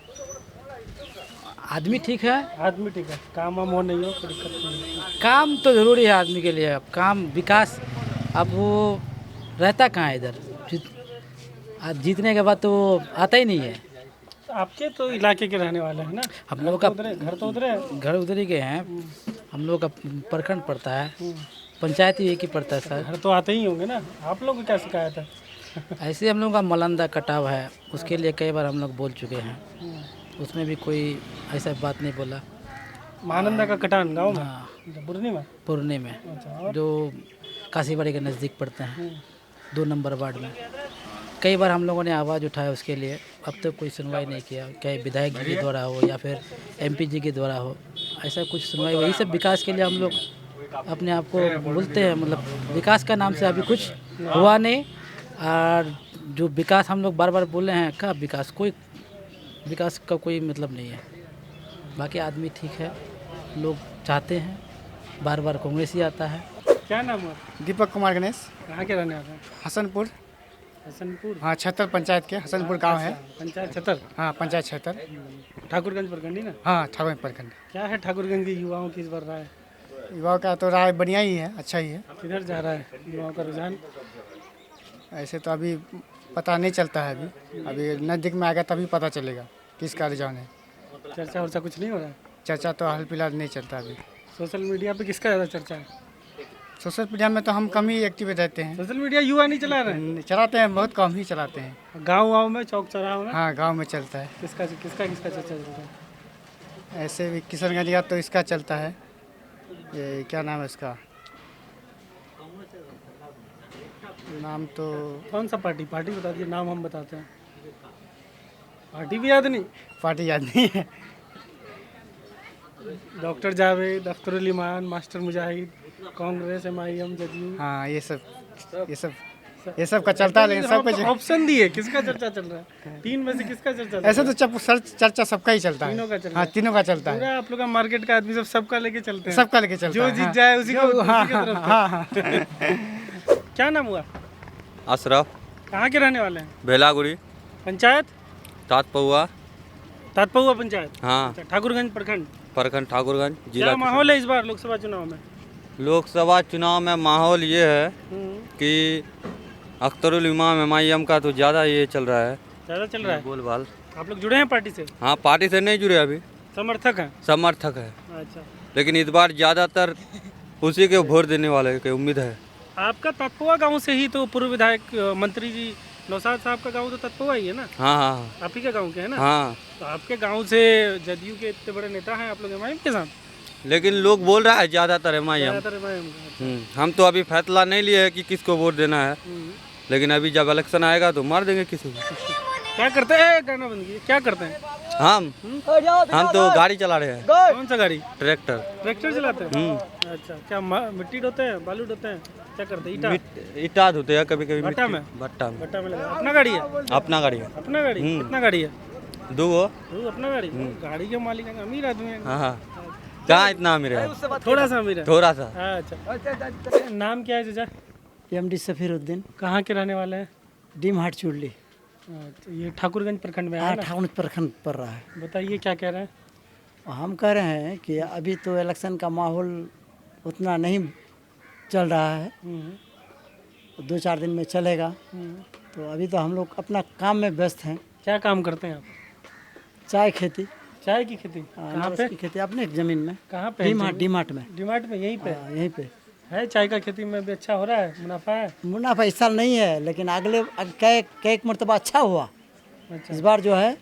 आदमी ठीक है। आदमी ठीक है, काम वाम हो नहीं हो कोई दिक्कत नहीं। काम तो जरूरी है आदमी के लिए। अब काम विकास अब वो रहता कहाँ है इधर? जीतने के बाद तो वो आता ही नहीं है। आपके तो इलाके के रहने वाले हैं ना? हम लोग का घर तो उधर है। घर उधर ही के हैं। हम लोग का प्रखंड पड़ता है, पंचायत ही एक ही पड़ता है सर। घर तो आते ही होंगे ना? आप लोग को क्या शिकायत है? ऐसे हम लोग का मलंदा कटाव है, उसके लिए कई बार हम लोग बोल चुके हैं, उसमें भी कोई ऐसा बात नहीं बोला। महानंदा का कटान गाँव में? पुरनी में जो काशीबाड़ी के नज़दीक पड़ते हैं, 2 नंबर वार्ड में। कई बार हम लोगों ने आवाज़ उठाया उसके लिए, अब तक कोई सुनवाई नहीं किया। चाहे विधायक जी के द्वारा हो या फिर MP जी के द्वारा हो, ऐसा कुछ सुनवाई। वही सब विकास के लिए हम लोग अपने आप को बोलते हैं, मतलब विकास का नाम से अभी कुछ हुआ नहीं। और जो विकास हम लोग बार बार बोले हैं, क्या विकास? कोई विकास का कोई मतलब नहीं है। बाकी आदमी ठीक है, लोग चाहते हैं, बार बार कांग्रेस ही आता है। क्या नाम है? दीपक कुमार गणेश। कहाँ के रहने वाले हैं? हसनपुर। हाँ, छतर पंचायत के हसनपुर गांव है। पंचायत छतर? हाँ, पंचायत छतर। ठाकुरगंज प्रखंड ही ना? हाँ, ठाकुरगंज प्रखंड। क्या है ठाकुरगंज के युवाओं की इस बार राय? युवाओं का तो राय बढ़िया ही है, अच्छा ही है। किधर जा रहा है युवाओं का रुझान? ऐसे तो अभी पता नहीं चलता है। अभी नज़दीक में आएगा तभी पता चलेगा किसका रुझान है। चर्चा वर्चा कुछ नहीं हो रहा है? चर्चा तो हाल फिलहाल नहीं चलता अभी। सोशल मीडिया पे किसका ज़्यादा चर्चा है? सोशल मीडिया में तो हम कम ही एक्टिव रहते हैं। सोशल मीडिया युवा नहीं चला रहे हैं? चलाते हैं, बहुत कम ही चलाते हैं। गाँव में, चौक चौराहों में? हाँ, गाँव में चलता है। किसका चर्चा चलता है? ऐसे भी किशनगंज का तो इसका चलता है, ये क्या नाम है इसका? नाम तो कौन सा पार्टी बता दीजिए, नाम हम बताते हैं। पार्टी भी याद नहीं? पार्टी याद नहीं है। डॉक्टर जावेद, अख्तरुल ईमान, मास्टर मुजाहिद, कांग्रेस, MIM, जदयू। हाँ, ये सब ये सब का चलता है, लेकिन सब कुछ ऑप्शन दिए, किसका चर्चा चल रहा है? 3 में से किसका चर्चा चल रहा है? ऐसे तो चर्चा सबका ही चलता है। तीनों का चल रहा हाँ, है। तीनों का चलता है। पूरा आप लोग का मार्केट का आदमी सबका लेके चलते हैं। सबका लेके चलता जो है। जीत हाँ। जाए उसी को हाँ, उसी की तरफ से। हाँ, हाँ। क्या नाम हुआ? अशरफ, कहाँ के रहने वाले हैं? बेलागुड़ी, पंचायत तातपौआ, तातपौआ पंचायत। हाँ, अच्छा, ठाकुरगंज प्रखंड। प्रखंड ठाकुरगंज क्या जिला। माहौल है इस बार लोकसभा चुनाव में? लोकसभा चुनाव में माहौल ये है कि अख्तरुल इमाम MIM का तो ज़्यादा ये चल रहा है, ज़्यादा चल रहा है। बोलबाल। आप लोग जुड़े हैं पार्टी से? हाँ, पार्टी से नहीं जुड़े अभी, समर्थक हैं? समर्थक है, अच्छा। लेकिन इस बार ज़्यादातर उसी के वोट देने वाले की उम्मीद है। आपका तत्पुआ गांव से ही तो पूर्व विधायक मंत्री जी नौशाद साहब का गांव तो तत्पुआ ही है ना? हाँ हाँ आप ही के गांव के है ना? हाँ। तो आपके गांव से जदयू के इतने बड़े नेता हैं आप लोग MIM के साथ? लेकिन लोग बोल रहा है ज़्यादातर MIM। ज़्यादातर MIM। हम तो अभी फैसला नहीं लिए है कि किसको वोट देना है, लेकिन अभी जब इलेक्शन आएगा तो मार देंगे किसी को। क्या करते हैं? गाना बंद कीजिए। क्या करते हैं? हम तो गाड़ी चला रहे हैं। कौन सा गाड़ी? ट्रैक्टर। ट्रैक्टर चलाते हैं? अच्छा, क्या मिट्टी ढोते हैं, बालू ढोते हैं, क्या करते हैं? ईटा ईटा धोते हैं कभी कभी। भट्टा में? भट्टा में लगा। अपना गाड़ी है? अपना गाड़ी है। अपना गाड़ी? कितना गाड़ी है? 2 अपना गाड़ी? गाड़ी के मालिक हैं, अमीर आदमी है। हाँ, कहाँ इतना अमीर है? थोड़ा सा अमीर है। थोड़ा सा। अच्छा। नाम क्या है चाचा? MD सफीरुद्दीन। कहाँ के रहने वाले हैं? डीम हाट चुरली। तो ये ठाकुरगंज प्रखंड में है ना? ठाकुरगंज प्रखंड पड़ रहा है। बताइए क्या कह रहे हैं? हम कह रहे हैं कि अभी तो इलेक्शन का माहौल उतना नहीं चल रहा है, 2-4 दिन में चलेगा। तो अभी तो हम लोग अपना काम में व्यस्त हैं। क्या काम करते हैं आप? चाय खेती। चाय की खेती? कहाँ पे? की खेती अपने ज़मीन में। कहाँ पे? डीमार्ट में। डीमार्ट में यहीं पे? यहीं पे है। चाय का खेती में भी अच्छा हो रहा है, मुनाफा है? मुनाफा इस साल नहीं है, लेकिन अगले कई मरतबा अच्छा हुआ। अच्छा। इस बार जो है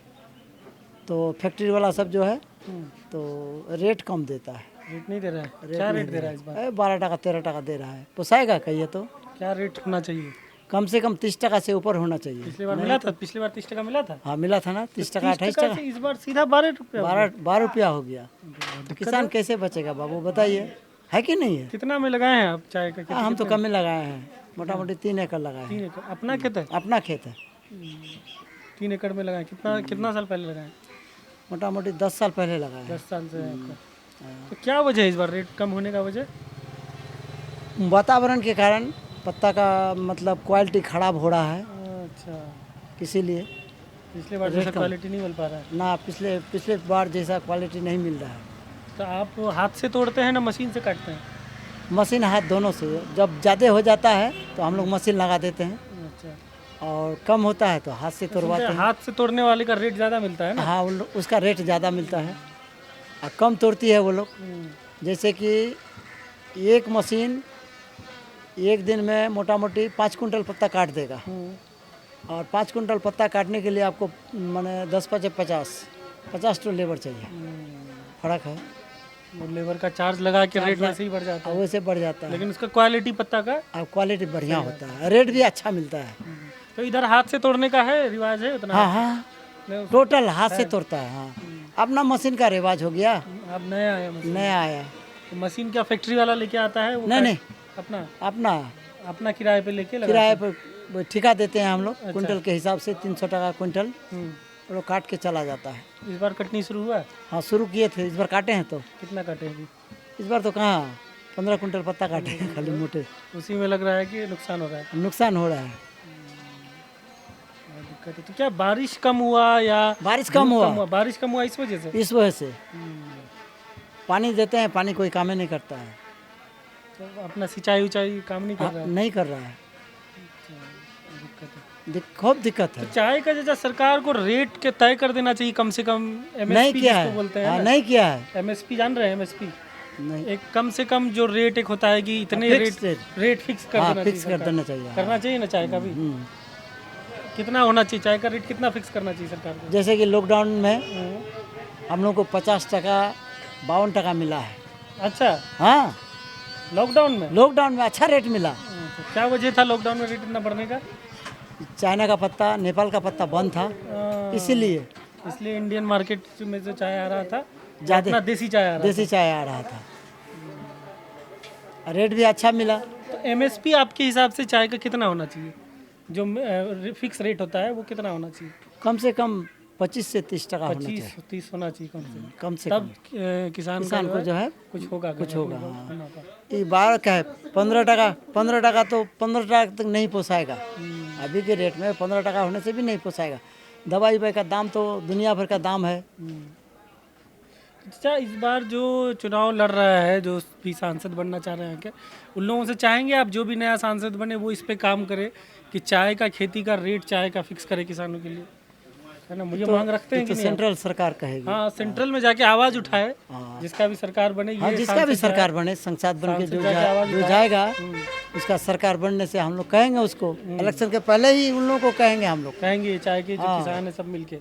तो फैक्ट्री वाला सब जो है तो रेट कम देता है। रेट नहीं दे रहा है? क्या रेट दे रहा है इस बार? 12 टका 13 टका दे रहा है। पोसाएगा कहिए तो? क्या रेट होना चाहिए? कम से कम 30 टका से ऊपर होना चाहिए। पिछली बार मिला था? पिछली बार 30 टका मिला था? हाँ, मिला था ना। 30 टका 28 टका। इस बार सीधा 12 रुपया? 12 रुपया हो गया। तो किसान कैसे बचेगा बाबू, बताइए, है कि नहीं है? कितना में लगाए हैं आप चाय का खेती? हम तो कम में लगाए हैं, मोटा मोटी 3 एकड़ लगाए हैं। 3 एकड़ अपना खेत है? अपना खेत है। 3 एकड़ में लगाए। कितना साल पहले लगाए? मोटा मोटी 10 साल पहले लगाए। 10 साल से है आपका। तो क्या वजह है इस बार रेट कम होने का वजह? वातावरण के कारण पत्ता का मतलब क्वालिटी खराब हो रहा है। अच्छा, इसीलिए पिछले बार जैसा क्वालिटी नहीं मिल पा रहा है ना। पिछले बार जैसा क्वालिटी नहीं मिल रहा है। तो आप हाथ से तोड़ते हैं ना मशीन से काटते हैं? मशीन हाथ दोनों से। जब ज़्यादा हो जाता है तो हम लोग मशीन लगा देते हैं, अच्छा। और कम होता है तो हाथ से तोड़वाते हैं। हाथ से तोड़ने वाले का रेट ज़्यादा मिलता है ना? हाँ, उसका रेट ज़्यादा मिलता है और कम तोड़ती है वो लोग। जैसे कि एक मशीन एक दिन में मोटा मोटी 5 कुंटल पत्ता काट देगा, और 5 कुंटल पत्ता काटने के लिए आपको माने 10-50 तो लेबर चाहिए। फर्क है। वो लेबर का चार्ज लगा के रेट वैसे ही बढ़ जाता है? वैसे बढ़ जाता है, लेकिन उसका क्वालिटी पत्ता का? क्वालिटी बढ़िया होता है, रेट भी अच्छा मिलता है। तो इधर हाथ से तोड़ने का है रिवाज है उतना? हाँ, टोटल हाथ से तोड़ता है। हाँ, अपना मशीन का रिवाज हो गया। अब नया आया मशीन? नया आया। तो मशीन क्या फैक्ट्री वाला लेके आता है? नहीं, अपना किराए पे लेके किराए पर ठिका देते हैं हम लोग। अच्छा। कुंटल के हिसाब से 300 टका कुंटल वो काट के चला जाता है। इस बार कटनी शुरू हुआ? हाँ, शुरू किए थे। इस बार काटे हैं। तो कितना काटे अभी? इस बार तो कहाँ 15 कुंटल पत्ता काटे हैं खाली मोटे। उसी में लग रहा है कि नुकसान हो रहा है? नुकसान हो रहा है। दिक्कत है। तो क्या बारिश कम हुआ या? बारिश कम हुआ। बारिश कम हुआ इस वजह से? इस वजह से पानी देते हैं, पानी कोई काम नहीं करता है। तो अपना सिंचाई उचाई काम नहीं कर रहा है? नहीं कर रहा है। खूब दिक्कत है। तो चाय का जैसा सरकार को रेट के तय कर देना चाहिए कम से कम। नहीं किया है। बोलते हैं नहीं किया है। MSP जान रहे हैं? MSP नहीं। एक कम से कम जो रेट एक होता है कि इतने रेट फिक्स कर देना चाहिए। करना चाहिए ना चाय का भी? कितना होना चाहिए चाय का रेट? कितना फिक्स करना चाहिए सरकार को? जैसे कि लॉकडाउन में हम लोग को 50 टका 52 टका मिला है। अच्छा। हाँ, लॉकडाउन में अच्छा रेट मिला। तो क्या वजह था लॉकडाउन में रेट इतना बढ़ने का? चाइना का पत्ता, नेपाल का पत्ता बंद था, इसलिए इंडियन मार्केट में जो चाय आ रहा था ज़्यादा देसी चाय आ रहा था। रेट भी अच्छा मिला। तो MSP आपके हिसाब से चाय का कितना होना चाहिए? जो फिक्स रेट होता है वो कितना होना चाहिए? कम से कम 25 से 30 टका होना 25 चाहिए। 30 होना चाहिए कम से कम तब किसान को जो है कुछ होगा कुछ होगा। मुनाफा। ये बार क्या है 15 टका तो 15 टका तक नहीं पोसाएगा। अभी के रेट में 15 टका होने से भी नहीं पोसाएगा। दवाई वाई का दाम तो दुनिया भर का दाम है। अच्छा, इस बार जो चुनाव लड़ रहा है, जो भी सांसद बनना चाह रहे हैं क्या, उन लोगों से चाहेंगे आप जो भी नया सांसद बने वो इस पे काम करे कि चाय का खेती का रेट चाय का फिक्स करे किसानों के लिए, है ना? मुझे मांग रखते हैं कि नहीं? सेंट्रल सरकार कहेगी। हाँ, सेंट्रल में जाके आवाज उठाए, जिसका भी सरकार बने। हाँ, जिसका भी सरकार बने, संसद बन के जो जाएगा उसका सरकार बनने से हम लोग कहेंगे उसको, इलेक्शन के पहले ही उन लोगों को कहेंगे। हम लोग कहेंगे चाय के जो किसान है सब मिलके,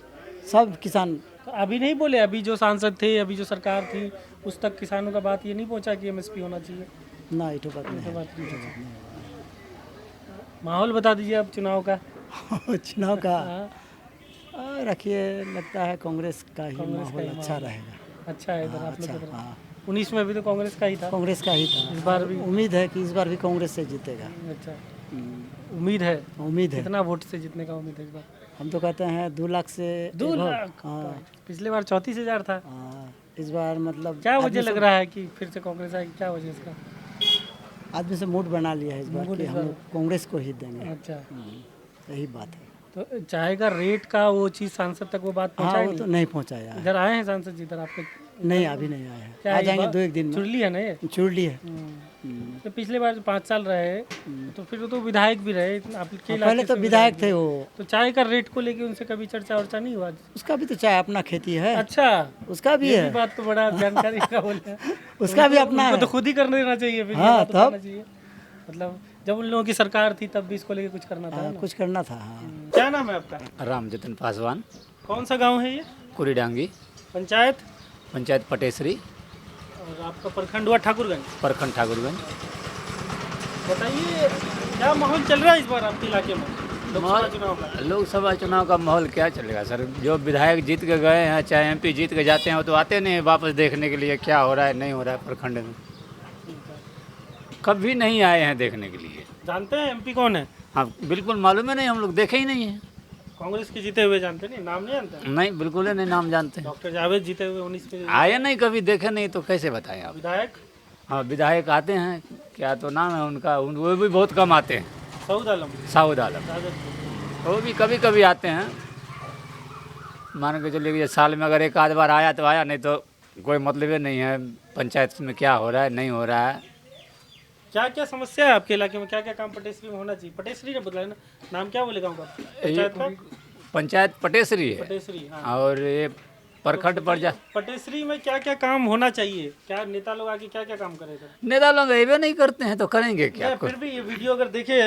सब किसान। तो अभी नहीं बोले, अभी जो सांसद थे, अभी जो सरकार थी, उस तक किसानों का बात ये नहीं पहुंचा कि MSP होना चाहिए? ना, ये तो बात नहीं। माहौल बता दीजिए अब चुनाव का। चुनाव का रखिए, लगता है कांग्रेस का ही माहौल अच्छा रहेगा। अच्छा है इधर आप लोग की तरफ। 19 में भी तो कांग्रेस का ही था। कांग्रेस का ही था। इस बार भी उम्मीद है कि इस बार भी कांग्रेस से जीतेगा। अच्छा, उम्मीद है। उम्मीद है। कितना वोट से जीतने का उम्मीद है इस बार? हम तो कहते हैं 2 लाख से 2 लाख। हाँ, पिछले बार 34,000 था। इस बार मतलब क्या वजह लग रहा है कि फिर से कांग्रेस आएगी? क्या वजह इसका? आदमी से मूड बना लिया है इस बार कि हम लोग कांग्रेस को ही देंगे। अच्छा, यही बात है। तो चाय का रेट का वो चीज़ सांसद तक वो बात पहुंचाई? वो तो नहीं पहुंचाया। इधर आए हैं सांसद जी इधर आपके? नहीं, अभी नहीं आए हैं। क्या आ जाएंगे 2-1 दिन में। चुरली है ना ये? चुरली है। तो पिछले बार 5 साल रहे तो फिर वो तो विधायक भी रहे आपके पहले तो विधायक थे वो। तो चाय का रेट को लेके उनसे कभी चर्चा वर्चा नहीं हुआ? उसका भी तो चाय अपना खेती है। अच्छा, उसका भी है। बात तो बड़ा जानकारी का बोले। उसका भी अपना है। तो खुद ही करने देना चाहिए फिर। हाँ, तब मतलब जब उन लोगों की सरकार थी तब भी इसको लेके कुछ करना था। कुछ करना था। क्या नाम है आपका? राम जतन पासवान। कौन सा गाँव है ये? कुरीडांगी। पंचायत पटेसरी। और आपका प्रखंड हुआ ठाकुरगंज? प्रखंड ठाकुरगंज। बताइए क्या माहौल चल रहा है इस बार आपके इलाके में लोकसभा चुनाव का माहौल क्या चलेगा सर? जो विधायक जीत के गए हैं, चाहे MP जीत के जाते हैं, वो तो आते नहीं वापस देखने के लिए क्या हो रहा है नहीं हो रहा है प्रखंड में। कभी नहीं आए हैं देखने के लिए। जानते हैं MP कौन है? हाँ, बिल्कुल मालूम है नहीं, हम लोग देखे ही नहीं है। कांग्रेस के जीते हुए जानते नहीं? नाम नहीं जानते? नहीं, बिल्कुल ही नहीं नाम जानते। डॉक्टर जावेद जीते हुए 19 में आए नहीं, कभी देखे नहीं तो कैसे बताएं आप? विधायक? हाँ, विधायक आते हैं, क्या तो नाम है उनका, वो भी बहुत कम आते हैं। साउद आलम वो भी कभी कभी आते हैं। मान के चलिए साल में अगर 1 आध बार आया तो आया, नहीं तो कोई मतलब ही नहीं है पंचायत में क्या हो रहा है नहीं हो रहा है। क्या क्या समस्या है आपके इलाके में? क्या क्या काम पटेसरी में होना चाहिए? पटेसरी ने बदला है ना, नाम क्या बोले गाँव का? पंचायत पटेसरी है। पटेसरी, हाँ। और ये प्रखंड पर जा पटेसरी में क्या क्या काम होना चाहिए? क्या नेता लोग आके क्या क्या काम करेगा? नेता लोग अबे नहीं करते हैं तो करेंगे क्या? फिर भी ये वीडियो अगर देखे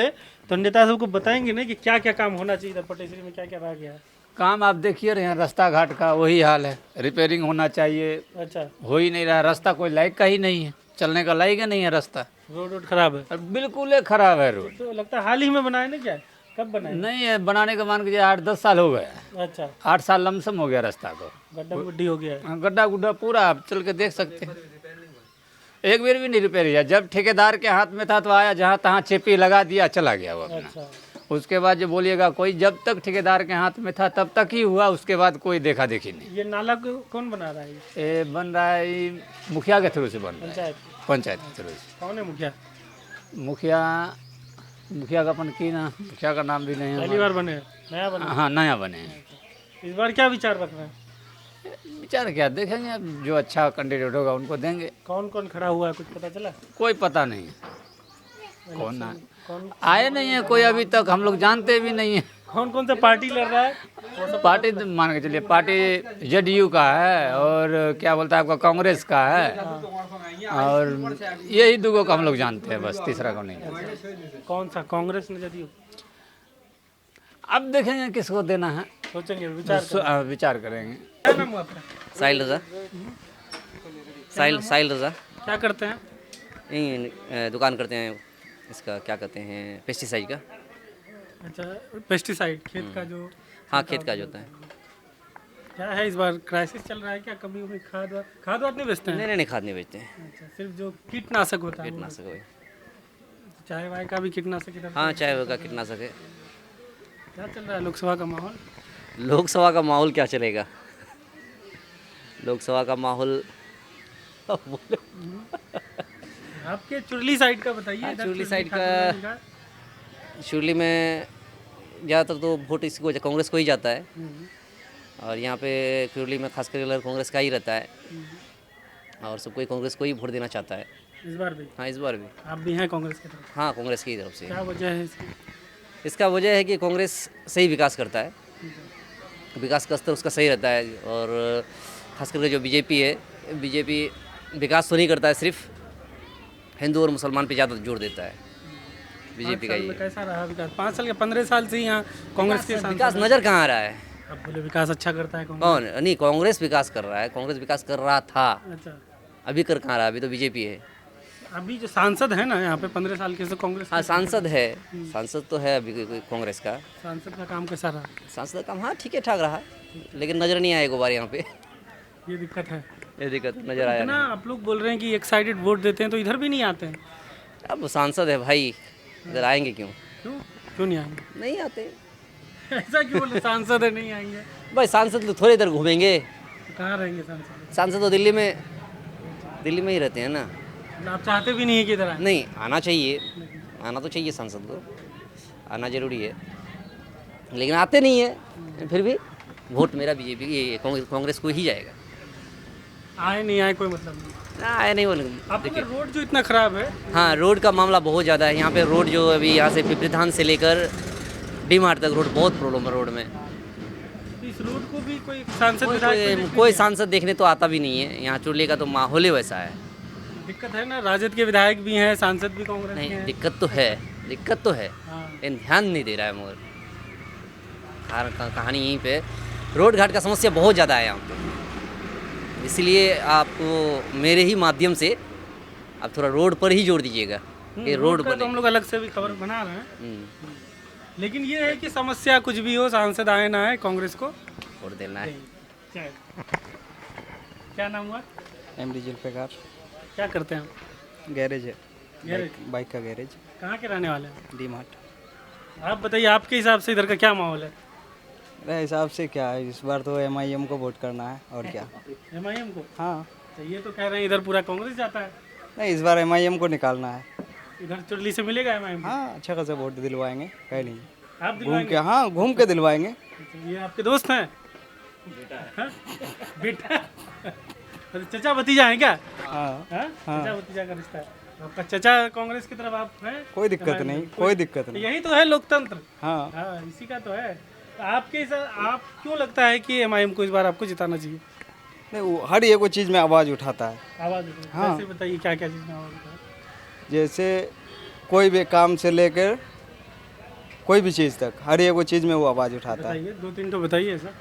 तो नेता सबको बताएंगे ना कि क्या क्या काम होना चाहिए। पटेसरी में क्या क्या रह गया है काम? आप देखिए रहे हैं रास्ता घाट का वही हाल है, रिपेयरिंग होना चाहिए। अच्छा, हो ही नहीं रहा। रास्ता कोई लायक का ही नहीं है, चलने का लायक ही नहीं है रास्ता। रोड खराब है? बिल्कुल खराब है रोड। तो लगता है हाल ही में बनाए ना? क्या कब बनाए? नहीं है बनाने का, मान के 8-10 साल हो गए। अच्छा, 8 साल लमसम हो गया रास्ता को। गड्ढा गुड्डी हो गया है? गड्ढा गुड्ढा पूरा आप चल के देख सकते हैं। एक बार भी नहीं रिपेयर किया। जब ठेकेदार के हाथ में था तो आया, जहाँ तहाँ चेपी लगा दिया, चला गया वो अपना। अच्छा, उसके बाद जो बोलिएगा कोई, जब तक ठेकेदार के हाथ में था तब तक ही हुआ, उसके बाद कोई देखा देखी नहीं। ये नाला कौन बना रहा है? ये बन रहा है मुखिया के थ्रू से बन रहा है। पंचायत के थ्रू से। कौन है मुखिया? मुखिया का अपन की ना, मुखिया का नाम भी नहीं है। पहली बार बने? नया बने? हाँ, नया बने हैं। इस बार क्या विचार रख रहे हैं? विचार क्या देखेंगे, अब जो अच्छा कैंडिडेट होगा उनको देंगे। कौन कौन खड़ा हुआ है कुछ पता चला? कोई पता नहीं है कौन आए नहीं है कोई अभी तक, हम लोग जानते भी नहीं है। कौन कौन सा पार्टी लड़ रहा है? पार्टी तो मान के चलिए, पार्टी JDU का है और क्या बोलता है आपका कांग्रेस का है, और यही 2 को हम लोग जानते हैं, बस तीसरा को नहीं। कौन सा? कांग्रेस ने JDU? अब देखेंगे किसको देना है, सोचेंगे, विचार करेंगे। क्या नाम हुआ आपका? साहिल रजा। साहिल रजा। क्या करते हैं? यही दुकान करते हैं, इसका क्या कहते हैं, पेस्टिसाइड का। अच्छा, पेस्टिसाइड खेत का जो? हाँ, खेत का जो होता है। क्या है इस बार क्राइसिस चल रहा है क्या? कमी हुई? खाद नहीं बेचते हैं? नहीं, खाद नहीं बेचते हैं। अच्छा, सिर्फ जो कीटनाशक होता है? कीटनाशक। चाय वाय का भी कीटनाशक? हाँ, चाय का कीटनाशक है। क्या चल रहा है लोकसभा का माहौल? लोकसभा का माहौल क्या चलेगा? लोकसभा का माहौल आपके चुरली साइड का बताइए। हाँ, इधर चुरली साइड ठाकुरगंज का शुरली में ज़्यादातर तो वोट इसको कांग्रेस को ही जाता है, और यहाँ पे चुरली में खास कर कांग्रेस का ही रहता है, और सब कोई कांग्रेस को ही वोट देना चाहता है इस बार भी। हाँ, इस बार भी। आप भी हैं कांग्रेस की तरफ? हाँ, कांग्रेस की तरफ से। क्या वजह है इसकी? इसका वजह है कि कांग्रेस सही विकास करता है, विकास का स्तर उसका सही रहता है, और खास करके जो बीजेपी है, बीजेपी विकास तो नहीं करता है, सिर्फ हिंदू और मुसलमान पे ज़्यादा जोर देता है बीजेपी का। ये कैसा रहा विकास 5 साल या 15 साल से यहाँ कांग्रेस के विकास नज़र कहाँ आ रहा है? अब बोले विकास अच्छा करता है कांग्रेस। कौन? नहीं, कांग्रेस विकास कर रहा है, कांग्रेस विकास कर रहा था। अच्छा, अभी कर कहाँ रहा है? अभी तो बीजेपी है। अभी जो सांसद है ना यहाँ पे 15 साल के, से कांग्रेस। हाँ, सांसद है, सांसद तो है अभी कांग्रेस का। सांसद का काम कैसा रहा? सांसद का काम हाँ ठीक है ठाक रहा, लेकिन नज़र नहीं आया एक बार यहाँ पे। ये दिक्कत है। ये दिक्कत नज़र आया ना, आप लोग बोल रहे हैं कि एक साइडेड वोट देते हैं, तो इधर भी नहीं आते हैं। अब सांसद है भाई, इधर आएंगे क्यों? क्यों नहीं आएंगे? नहीं आते। ऐसा क्यों बोले? सांसद है नहीं आएंगे? भाई सांसद लोग थोड़े इधर घूमेंगे। कहाँ रहेंगे सांसद? सांसद तो दिल्ली में ही रहते हैं ना। आप चाहते भी नहीं है कि इधर आए? नहीं, आना चाहिए, आना तो चाहिए, सांसद को आना जरूरी है, लेकिन आते नहीं है। फिर भी वोट मेरा बीजेपी कांग्रेस को ही जाएगा। आए नहीं आए कोई मतलब नहीं। आए नहीं बोले। आपका रोड जो इतना खराब है। हाँ, रोड का मामला बहुत ज़्यादा है यहाँ पे। रोड जो अभी यहाँ से पिपरीधान से लेकर डी मार्ट तक रोड बहुत प्रॉब्लम है रोड में। इस रोड को भी कोई सांसद कोई सांसद देखने तो आता भी नहीं है। यहाँ चुरली का तो माहौल ही वैसा है। दिक्कत है ना, राजद के विधायक भी हैं, सांसद भी कांग्रेस के नहीं, हैं। दिक्कत तो है, लेकिन ध्यान नहीं दे रहा है। मगर कहानी यहीं पे रोड घाट का समस्या बहुत ज़्यादा है यहाँ पे, इसलिए आपको मेरे ही माध्यम से आप थोड़ा रोड पर ही जोड़ दीजिएगा। ये रोड का तो हम लोग अलग से भी खबर बना रहे हैं, लेकिन ये है कि समस्या कुछ भी हो, सांसद आए ना आए, कांग्रेस को वोट देना है। क्या नाम हुआ? एमडी जुल्फिकार। क्या करते हैं? गैरेज है, गैरेज? बाइक का गैरेज। कहाँ के रहने वाले हैं? D mart. आप बताइए, आपके हिसाब से इधर का क्या माहौल है? मेरे हिसाब से क्या है, इस बार तो एमआईएम को वोट करना है, और क्या। एमआईएम को? हाँ, तो ये तो कह रहे हैं इधर पूरा कांग्रेस जाता है। नहीं, इस बार एमआईएम को निकालना है। इधर चुरली से मिलेगा एमआईएम? हाँ, अच्छा खासा वोट दिलवाएंगे, कहीं नहीं। आप घूम दिलवाएंगे? के, हाँ, घूम के दिलवाएंगे। ये आपके दोस्त हैं? बेटा चचा भतीजा है क्या? हाँ, चचा भतीजा का रिश्ता है आपका। चचा कांग्रेस की तरफ आप हैं? कोई दिक्कत नहीं, कोई दिक्कत नहीं। यही तो है लोकतंत्र। हाँ, इसी का तो है। आपके आप क्यों लगता है कि एमआईएम को इस बार आपको जिताना चाहिए? नहीं, वो हर एक चीज़ में आवाज़ उठाता है। आवाज़? हाँ, कैसे बताइए, क्या क्या चीज़ में आवाज़ उठाता है? जैसे कोई भी काम से लेकर कोई भी चीज़ तक, हर एक वो चीज़ में वो आवाज़ उठाता है। बताइए, 2-3 तो बताइए ऐसा।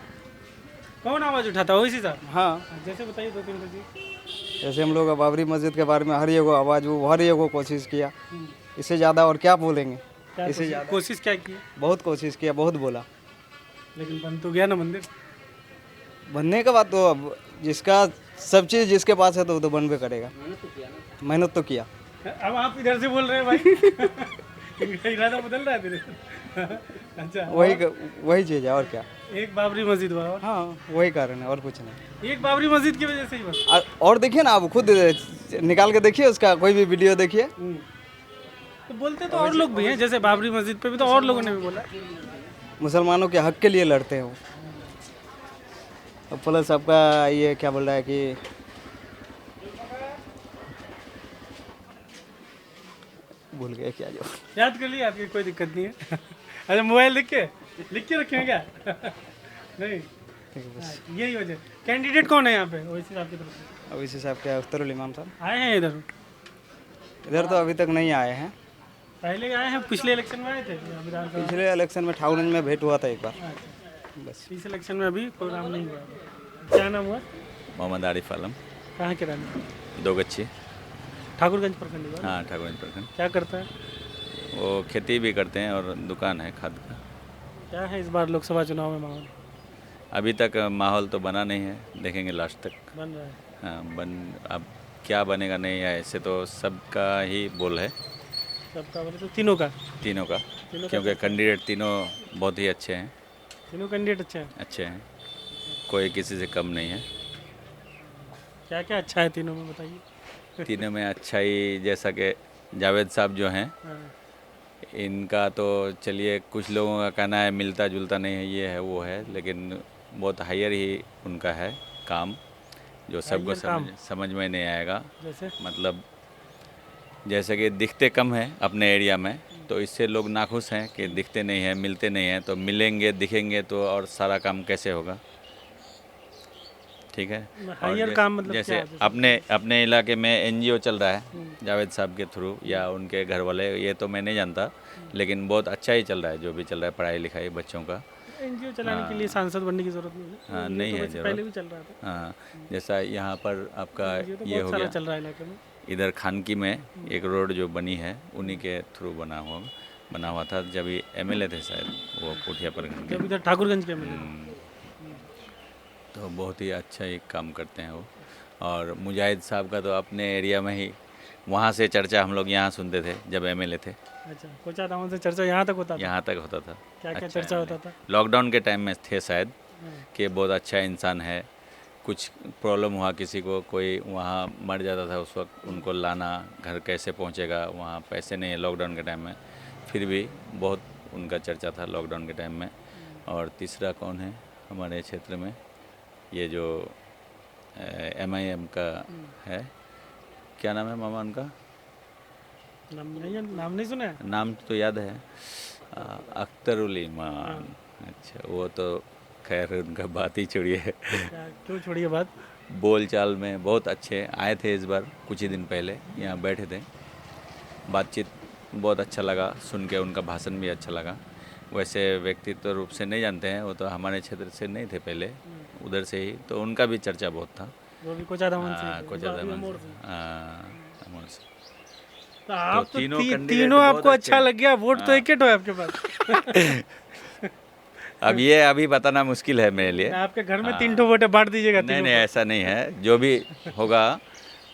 कौन आवाज़ उठाता है? वही साहब? हाँ, जैसे बताइए 2-3 चीज़। जैसे हम लोग बाबरी मस्जिद के बारे में हर एक आवाज़, वो हर एक कोशिश किया। इससे ज़्यादा और क्या बोलेंगे? इससे ज़्यादा कोशिश क्या की? बहुत कोशिश किया, बहुत बोला, लेकिन बन तो गया ना मंदिर। बनने के बाद तो अब जिसका सब चीज़ जिसके पास है तो वो तो बनबे करेगा। मेहनत तो किया। अब आप इधर से बोल रहे हैं भाई। इरादा बदल रहा है तेरे। अच्छा, वही चीज़ है, और क्या। एक बाबरी मस्जिद हुआ। हाँ, वही कारण है, और कुछ नहीं। एक बाबरी मस्जिद की वजह से ही बस। और देखिए ना, आप खुद निकाल के देखिए, उसका कोई भी वीडियो देखिए। तो बोलते तो और लोग भी हैं, जैसे बाबरी मस्जिद पे भी तो और लोगों ने भी बोला। मुसलमानों के हक के लिए लड़ते हैं वो। प्लस आपका ये क्या बोल रहा है कि भूल गए क्या, जो याद कर लिया आपकी, कोई दिक्कत नहीं है। अच्छा, मोबाइल लिख के रखे हैं क्या? नहीं, यही वजह। कैंडिडेट कौन है यहाँ पे ओवैसी साहब की तरफ से? ओवैसी साहब क्या, अख्तरुल इमाम साहब आए हैं इधर? इधर तो अभी तक नहीं आए हैं। पहले आए हैं, पिछले इलेक्शन में आए थे? पिछले इलेक्शन में ठाकुरगंज में भेंट हुआ था एक बार, बस। इस इलेक्शन में अभी प्रोग्राम नहीं हुआ। क्या नाम हुआ? मोहम्मद आरिफ आलम। कहाँ के रहने? दोगच्छी, ठाकुरगंज प्रखंड। हाँ, ठाकुरगंज प्रखंड। क्या करता है वो? खेती भी करते हैं और दुकान है खाद का। क्या है इस बार लोकसभा चुनाव में माहौल? अभी तक माहौल तो बना नहीं है, देखेंगे लास्ट तक। बन रहा है? हाँ, अब क्या बनेगा नहीं है, ऐसे तो सबका ही बोल है, सबका बोले तो तीनों का? तीनों का, तीनों का क्योंकि कैंडिडेट तीनों बहुत ही अच्छे हैं। तीनों कैंडिडेट अच्छे हैं? अच्छे हैं, कोई किसी से कम नहीं है। क्या क्या अच्छा है तीनों में बताइए? तीनों में अच्छाई जैसा कि जावेद साहब जो हैं, हाँ। इनका तो चलिए कुछ लोगों का कहना है मिलता जुलता नहीं है, ये है वो है, लेकिन बहुत हायर ही उनका है काम, जो सबको हायर काम? समझ में नहीं आएगा। जैसे? मतलब जैसे कि दिखते कम हैं अपने एरिया में, तो इससे लोग नाखुश हैं कि दिखते नहीं हैं, मिलते नहीं हैं, तो मिलेंगे दिखेंगे तो और सारा काम कैसे होगा। ठीक है। और हायर काम मतलब जैसे क्या है? अपने इलाके में एनजीओ चल रहा है जावेद साहब के थ्रू या उनके घर वाले, ये तो मैं नहीं जानता, लेकिन बहुत अच्छा ही चल रहा है जो भी चल रहा है, पढ़ाई लिखाई बच्चों का। एनजीओ चलाने के लिए सांसद बनने की जरूरत नहीं है। हाँ, ये नहीं तो है वैसे जरूरत। पहले भी चल रहा था। हाँ, जैसा यहाँ पर आपका एनजीओ तो ये बहुत हो सारा गया, चल रहा है इलाके में। इधर खानकी में एक रोड जो बनी है उन्हीं के थ्रू बना हुआ था जब ये एमएलए थे शायद, वो पुठिया प्रखंड के। जब इधर ठाकुरगंज के मिले। तो बहुत ही अच्छा एक काम करते हैं वो। और मुजाहिद साहब का तो अपने एरिया में ही, वहाँ से चर्चा हम लोग यहाँ सुनते थे जब एमएलए थे। अच्छा, कोचा दामन से चर्चा यहाँ तक होता था? यहाँ तक होता था। क्या क्या अच्छा चर्चा होता था? लॉकडाउन के टाइम में थे शायद, हाँ। कि बहुत अच्छा इंसान है, कुछ प्रॉब्लम हुआ किसी को, कोई वहाँ मर जाता था उस वक्त, उनको लाना, घर कैसे पहुँचेगा, वहाँ पैसे नहीं है लॉकडाउन के टाइम में, फिर भी बहुत उनका चर्चा था लॉकडाउन के टाइम में। और तीसरा कौन है हमारे क्षेत्र में, ये जो MIM का है, क्या नाम है मामा उनका? नाम नहीं सुना है? नाम तो याद है, अख्तरुल ईमान। अच्छा, वो तो खैर उनका बात ही छोड़िए। क्यों छोड़िए बात? बोल चाल में बहुत अच्छे, आए थे इस बार कुछ ही दिन पहले, यहाँ बैठे थे, बातचीत बहुत अच्छा लगा, सुन के उनका भाषण भी अच्छा लगा। वैसे व्यक्तित्व रूप से नहीं जानते हैं, वो तो हमारे क्षेत्र से नहीं थे पहले, उधर से ही, तो उनका भी चर्चा बहुत था। वो भी कोचा दामन से? कोचा दामन से। तो आप तो तीनों तीनों आपको अच्छा लग गया, वोट तो एक है आपके पास। अब ये अभी बताना मुश्किल है मेरे लिए। आपके घर में 3 वोट बांट दीजिएगा? नहीं नहीं, ऐसा नहीं है, जो भी होगा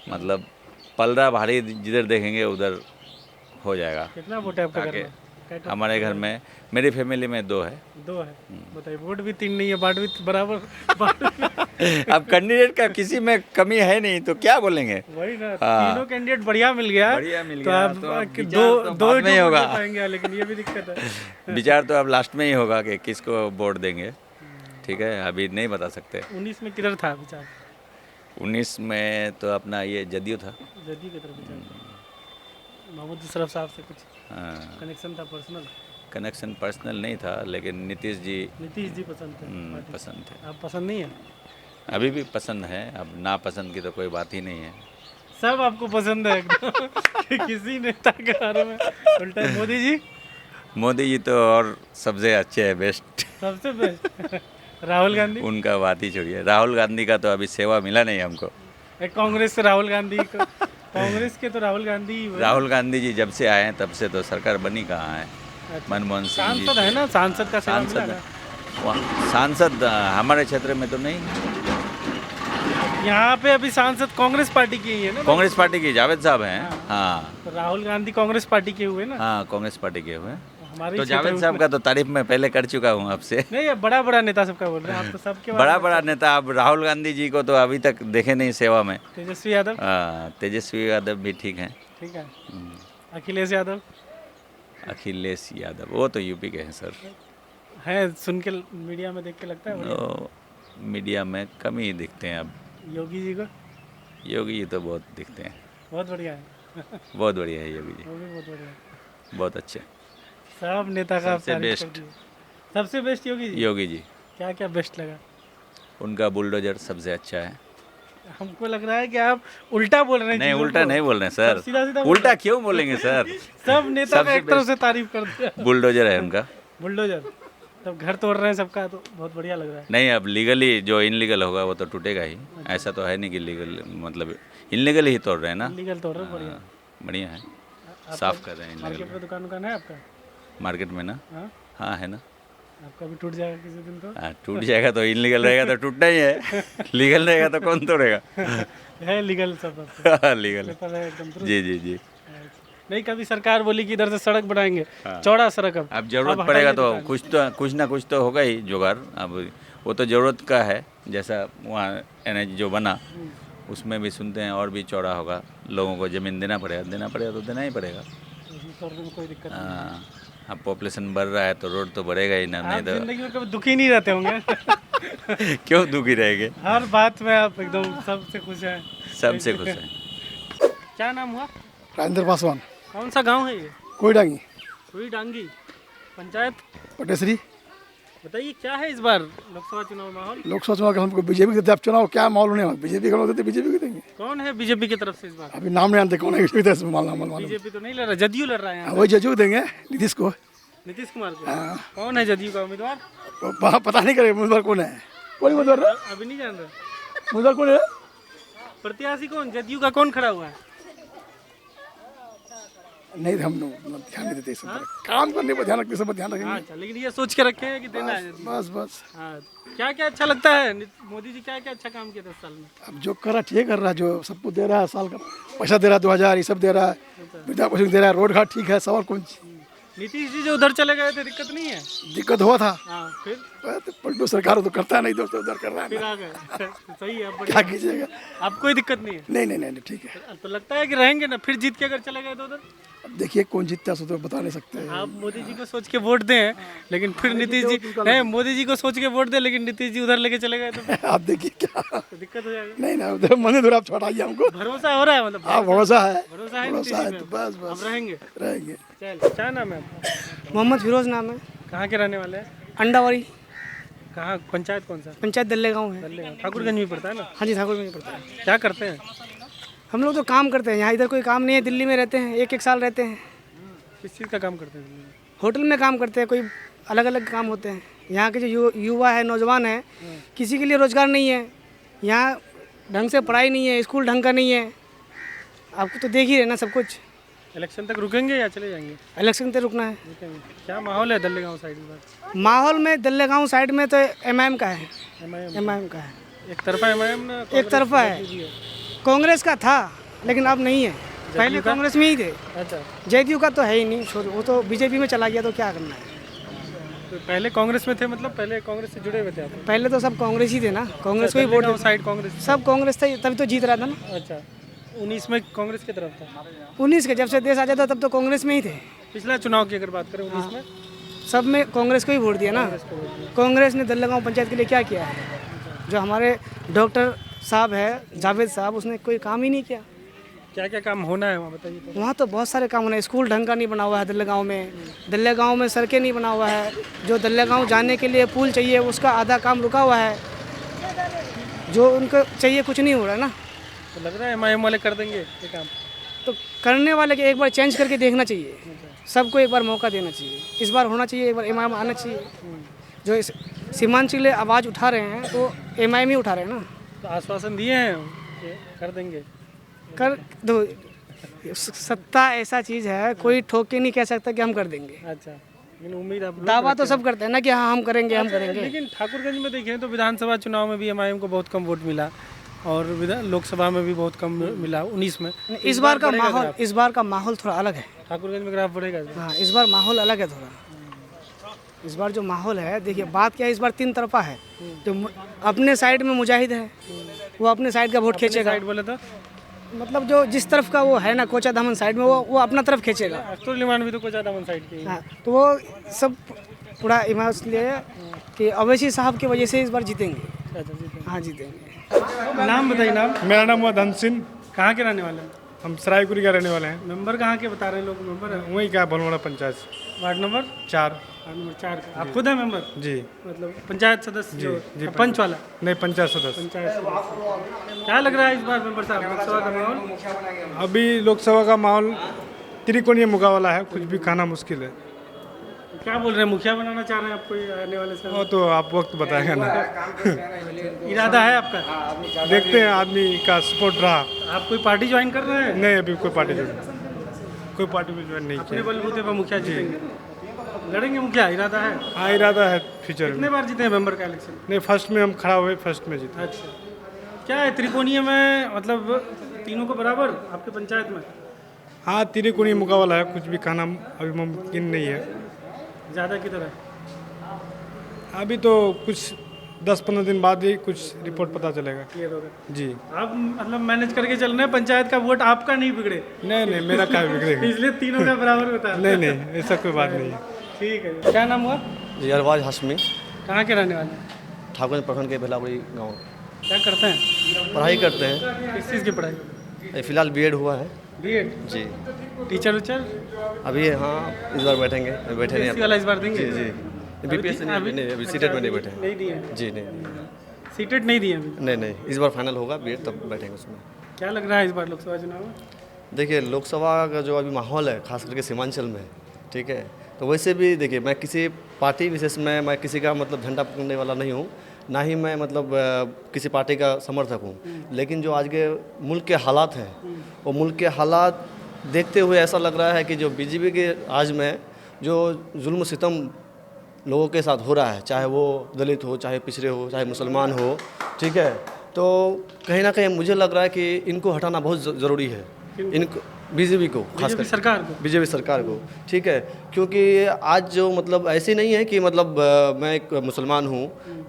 मतलब पलड़ा भारी जिधर देखेंगे उधर हो जाएगा। कितना वोट है आपका घर में? हमारे घर में, मेरी फैमिली में 2 है। 2 है? बताइए, वोट भी 3 नहीं है, बांट भी बराबर। अब कैंडिडेट का किसी में कमी है नहीं तो क्या बोलेंगे। वही ना, तीनों कैंडिडेट बढ़िया मिल गया तो आप दो नहीं होगा, लेकिन ये भी दिक्कत है। विचार तो अब लास्ट में ही होगा कि किसको वोट देंगे। ठीक है, अभी नहीं बता सकते। 19 में किधर था विचार? 19 में तो अपना ये जदयू था। जदयू की तरफ विचार, महमूद अशरफ साहब से कुछ कनेक्शन था? पर्सनल कनेक्शन पर्सनल नहीं था, लेकिन नीतीश जी पसंद थे? पसंद थे। आप पसंद नहीं है? अभी भी पसंद है, अब ना पसंद की तो कोई बात ही नहीं है। सब आपको पसंद है एकदम। किसी नेता के बारे में उल्टा? मोदी जी तो और सबसे अच्छे है, बेस्ट, सबसे बेस्ट। राहुल गांधी? उनका बात ही छोड़िए, राहुल गांधी का तो अभी सेवा मिला नहीं हमको। कांग्रेस से राहुल गांधी को, कांग्रेस के तो राहुल गांधी। राहुल गांधी जी जब से आए हैं तब से तो सरकार बनी कहाँ है। मनमोहन सिंह जी सांसद है ना, सांसद का सेवा मिला ना? सांसद हमारे क्षेत्र में तो नहीं। यहाँ पे अभी सांसद कांग्रेस पार्टी की ही है ना? कांग्रेस पार्टी की जावेद साहब हैं। हाँ, तो राहुल गांधी कांग्रेस पार्टी के हुए ना? हाँ, कांग्रेस पार्टी के हुए। हमारे तो जावेद साहब का तो तारीफ मैं पहले कर चुका हूँ आपसे। नहीं, बड़ा बड़ा नेता सबका बोल रहे हैं आप तो, सबके बड़ा नेता। अब राहुल गांधी जी को तो अभी तक देखे नहीं सेवा में। तेजस्वी यादव? तेजस्वी यादव भी ठीक है। ठीक है। अखिलेश यादव? अखिलेश यादव वो तो यूपी के हैं सर। है, सुन के मीडिया में देख के लगता है? तो मीडिया में कम ही दिखते हैं अब। योगी जी को? योगी जी तो बहुत दिखते हैं। बहुत बढ़िया है। बहुत बढ़िया है योगी जी। वो भी बहुत बढ़िया है। बहुत अच्छे। सब नेता का सबसे बेस्ट। सबसे बेस्ट योगी जी? योगी जी। क्या क्या बेस्ट लगा? उनका बुलडोजर सबसे अच्छा है। हमको लग रहा है कि आप उल्टा बोल रहे हैं। नहीं, उल्टा नहीं बोल रहे सर। सीधा उल्टा क्यों बोलेंगे सर? सब नेता का एक तरफ से तारीफ कर दिया। बुलडोजर है उनका। बुलडोजर। तब घर तोड़ रहे हैं सबका, तो बहुत बढ़िया लग रहा है। नहीं, अब लीगली जो इनलीगल होगा वो तो टूटेगा ही। ऐसा तो है नहीं कि लीगल, मतलब इनलीगल ही तोड़ रहे हैं ना। इनलीगल तोड़ रहे हैं, बढ़िया बढ़िया है, साफ कर रहे हैं। मार्केट में दुकान है आपका? मार्केट में ना? हाँ है ना। आपका भी टूट जाएगा किसी दिन तो? हाँ, टूट जाएगा तो इनलीगल रहेगा तो टूटना ही है। लीगल रहेगा तो कौन तोड़ेगा। है लीगल सब? लीगल है एकदम। जी जी जी। नहीं, कभी सरकार बोली कि इधर से सड़क बनाएंगे, चौड़ा सड़क। अब जरूरत पड़ेगा तो कुछ ना कुछ तो होगा ही जुगाड़। अब वो तो ज़रूरत का है, जैसा वहाँ NH जो बना उसमें भी सुनते हैं और भी चौड़ा होगा, लोगों को ज़मीन देना पड़ेगा तो देना ही पड़ेगा। कोई दिक्कत हाँ, अब पॉपुलेशन बढ़ रहा है तो रोड तो बढ़ेगा ही ना, नहीं तो जिंदगी में कभी दुखी नहीं रहते होंगे। क्यों दुखी रहेंगे? हर बात में आप एकदम सबसे खुश हैं। सबसे खुश है। क्या नाम हुआ? राजेंद्र पासवान। कौन सा गांव है ये? कोई डांगी। कोई डांगी पंचायत पटेसरी। बताइए क्या है इस बार लोकसभा चुनाव माहौल? लोकसभा चुनाव का हमको बीजेपी के तरफ चुनाव क्या माहौल होने वाला? बीजेपी का होते बीजेपी के देंगे। कौन है बीजेपी की तरफ से इस बार? अभी नाम नहीं जानते कौन है इसी तरह से मालूम। बीजेपी तो नहीं लड़ रहा, जदयू लड़ रहा है यहाँ। वही जदयू देंगे, नीतीश को। नीतीश कुमार को? कौन है जदयू का उम्मीदवार? पता नहीं करे उम्मीदवार कौन है। कौन उम्मीदवार? अभी नहीं जान रहे उम्मीदवार कौन है? प्रत्याशी कौन, जदयू का कौन खड़ा हुआ है? नहीं, हम लोग ध्यान नहीं देते सब। काम करने पर ध्यान रखते, सब ध्यान रखेंगे। अच्छा, लेकिन ये सोच के रखे हैं कि देना है। बस। क्या क्या अच्छा लगता है? मोदी जी क्या क्या अच्छा काम किया 10 साल में? अब जो कर रहा ठीक कर रहा है, जो सबको दे रहा है, साल का पैसा दे रहा है, 2000 ये सब दे रहा है, वृद्धा पेंशन दे रहा है, रोड घाट ठीक है, सवाल कौन? नीतीश जी जो उधर चले गए थे, दिक्कत नहीं है? दिक्कत हुआ था। फिर पलटू सरकार तो करता नहीं, दोस्तों उधर कर रहा है। फिर आ गए। सही है। क्या कीजिएगा? अब कोई दिक्कत नहीं है? नहीं, ठीक है। तो लगता है कि रहेंगे ना, फिर जीत के अगर चले गए तो उधर? अब देखिए कौन जीतता है, तो बता नहीं सकते। आप मोदी जी को सोच के वोट दें, लेकिन फिर नीतीश जी नहीं, मोदी जी को सोच के वोट दें, लेकिन नीतीश जी उधर लेके चले गए तो आप देखिए क्या तो दिक्कत हो जाएगी। नहीं, मन दूर आप छोड़ाइए हमको। भरोसा हो रहा है, मतलब हाँ, भरोसा है तो बस। अब रहेंगे। चल, क्या नाम है आपका? मोहम्मद फिरोज नाम है। कहाँ के रहने वाले हैं? अंडावरी। कहाँ पंचायत कौन सा? पंचायत दल्ले गाँव है। दल्ले गाँव ठाकुरगंज में पड़ता है ना? हाँ जी, ठाकुरगंज में पड़ता है। क्या करते हैं? हम लोग तो काम करते हैं यहाँ, इधर कोई काम नहीं है। दिल्ली में रहते हैं, एक साल रहते हैं। किस चीज़ का काम करते हैं? होटल में काम करते हैं, कोई अलग अलग काम होते हैं। यहाँ के जो युवा है, नौजवान है, किसी के लिए रोज़गार नहीं है। यहाँ ढंग से पढ़ाई नहीं है, स्कूल ढंग का नहीं है। आपको तो देख ही रहे ना सब कुछ। इलेक्शन तक रुकेंगे या चले जाएंगे? इलेक्शन तक रुकना है। क्या माहौल है दल्ले गाँव साइड में? माहौल में दल्ले गाँव साइड में तो MIM का है। MIM का है। एक तरफा MIM ना? एक तरफा है। कांग्रेस का था लेकिन अब नहीं है। पहले कांग्रेस में ही थे। अच्छा, जदयू का तो है ही नहीं, वो तो बीजेपी में चला गया, तो क्या करना है। तो पहले कांग्रेस में थे, मतलब पहले कांग्रेस से जुड़े हुए थे आप? पहले तो सब कांग्रेस ही थे ना, कांग्रेस को ही वोट। साइड कांग्रेस, सब कांग्रेस था, तभी तो जीत रहा था ना। अच्छा, 19 में कांग्रेस की तरफ था? 19 के जब से देश आजाद था तब तो कांग्रेस में ही थे। पिछला चुनाव की अगर बात करें 19 में सब में कांग्रेस को ही वोट दिया ना। कांग्रेस ने दल्ले गाँव पंचायत के लिए क्या किया है? जो हमारे डॉक्टर साहब है, जावेद साहब, उसने कोई काम ही नहीं किया। क्या क्या काम होना है वहाँ, बताइए तो। वहाँ तो बहुत सारे काम होना है। स्कूल ढंग का नहीं बना हुआ है दल्ले गाँव में। दल्ले गाँव में सड़कें नहीं बना हुआ है। जो दल्ले गाँव जाने के लिए पुल चाहिए, उसका आधा काम रुका हुआ है। जो उनको चाहिए कुछ नहीं हो रहा है ना। तो लग रहा है MIM वाले कर देंगे ये काम? तो करने वाले के एक बार चेंज करके देखना चाहिए। सबको एक बार मौका देना चाहिए। इस बार होना चाहिए, एक बार MIM आना चाहिए। जो सीमांत के लिए आवाज़ उठा रहे हैं तो MIM ही उठा रहे हैं ना। तो आश्वासन दिए हैं कि कर देंगे? कर दो। सत्ता ऐसा चीज़ है, कोई ठोक के नहीं कह सकता कि हम कर देंगे। अच्छा, लेकिन उम्मीद आप दावा तो सब करते हैं ना कि हाँ हम करेंगे, हम करेंगे। लेकिन ठाकुरगंज में देखें तो विधानसभा चुनाव में भी MIM को बहुत कम वोट मिला और लोकसभा में भी बहुत कम मिला 19 में। इस बार का माहौल थोड़ा अलग है। ठाकुरगंज में ग्राफ बढ़ेगा? हाँ, इस बार माहौल अलग है थोड़ा। इस बार जो माहौल है, देखिए बात क्या है, इस बार 3 तरफा है। जो अपने साइड में मुजाहिद है, वो अपने साइड का वोट खींचेगा। साइड बोले तो मतलब जो जिस तरफ का वो है ना, कोचा दामन साइड में, वो अपना तरफ खींचेगा। अख्तरुल भी तो कोचा दामन साइड के। हाँ, तो वो सब पूरा ईमान इसलिए कि अवैसी साहब की वजह से इस बार जीतेंगे। हाँ, जीतेंगे। नाम बताइए। नाम? मेरा नाम हुआ धन सिंह। कहाँ के रहने वाले हैं? हम सरायपुरी का रहने वाले हैं। नंबर कहाँ के बता रहे हैं लोग? मेंबर है वही क्या भलवाड़ा पंचायत, वार्ड नंबर 4। नंबर 4 का आप खुद है मेंबर? जी। मतलब पंचायत सदस्य? जी, पंच वाला? नहीं, पंचायत सदस्य। पंचायत सदस्य। क्या लग रहा है इस बार मेंबर साहब लोकसभा का माहौल? अभी लोकसभा का माहौल त्रिकोणीय मुकाबला है, कुछ भी कहना मुश्किल है। क्या बोल रहे हैं, मुखिया बनाना चाह रहे हैं आपको आने वाले समय? वो तो आप वक्त बताएगा ना। इरादा है आपका? देखते हैं, आदमी का सपोर्ट रहा। आप कोई पार्टी ज्वाइन कर रहे हैं? नहीं, अभी कोई पार्टी में ज्वाइन नहीं किया। बलबूते पर मुखिया जीतेंगे? लड़ेंगे मुखिया, इरादा है? हाँ, इरादा है फ्यूचर में। कितने बार जीते हैं मेंबर का इलेक्शन? नहीं, फर्स्ट में हम खड़ा हुए, फर्स्ट में जीते। अच्छा, क्या है त्रिकोणीय में, मतलब तीनों को बराबर आपके पंचायत में? हाँ, त्रिकोणीय मुकाबला है, कुछ भी कहना अभी मुमकिन नहीं है। ज़्यादा किधर है? अभी तो कुछ 10-15 दिन बाद ही कुछ रिपोर्ट पता चलेगा। क्लियर होगा जी। आप मतलब मैनेज करके चल रहे हैं, पंचायत का वोट आपका नहीं बिगड़े? नहीं, मेरा क्या बिगड़ेगा? इसलिए तीनों का बराबर होता है। नहीं, ऐसा कोई बात नहीं है। ठीक है। क्या नाम हुआ? जी, अरबाज हाशमी। कहाँ के रहने वाले हैं? ठाकुर प्रखंड के भेलापुरी गाँव। क्या करते हैं? पढ़ाई करते हैं। किस चीज़ की पढ़ाई? फिलहाल बीएड हुआ है। बीएड? जी। टीचर उचर? अभी हाँ, इस बार बैठेंगे, बैठे नहीं। वाला इस बार देंगे? जी। बीपीएससी नहीं, अभी सीटेट में नहीं बैठे हैं। नहीं दिए? जी नहीं। सीटेट नहीं दिए अभी? नहीं, इस बार फाइनल होगा बीएड, तब बैठेंगे उसमें। क्या लग रहा है इस बार लोकसभा चुनाव में? देखिए, लोकसभा का जो अभी माहौल है, खास करके सीमांचल में, ठीक है, तो वैसे भी देखिए, मैं किसी पार्टी विशेष में मैं किसी का मतलब झंडा पकड़ने वाला नहीं हूँ, ना ही मैं मतलब किसी पार्टी का समर्थक हूँ। लेकिन जो आज के मुल्क के हालात हैं, वो मुल्क के हालात देखते हुए ऐसा लग रहा है कि जो बीजेपी के राज में जो जुल्म सितम लोगों के साथ हो रहा है, चाहे वो दलित हो, चाहे पिछड़े हो, चाहे मुसलमान हो, ठीक है, तो कहीं ना कहीं मुझे लग रहा है कि इनको हटाना बहुत ज़रूरी है। इनको बीजेपी को, खासकर सरकार को, बीजेपी सरकार को, ठीक है, क्योंकि आज जो मतलब ऐसे नहीं है कि मतलब मैं एक मुसलमान हूँ,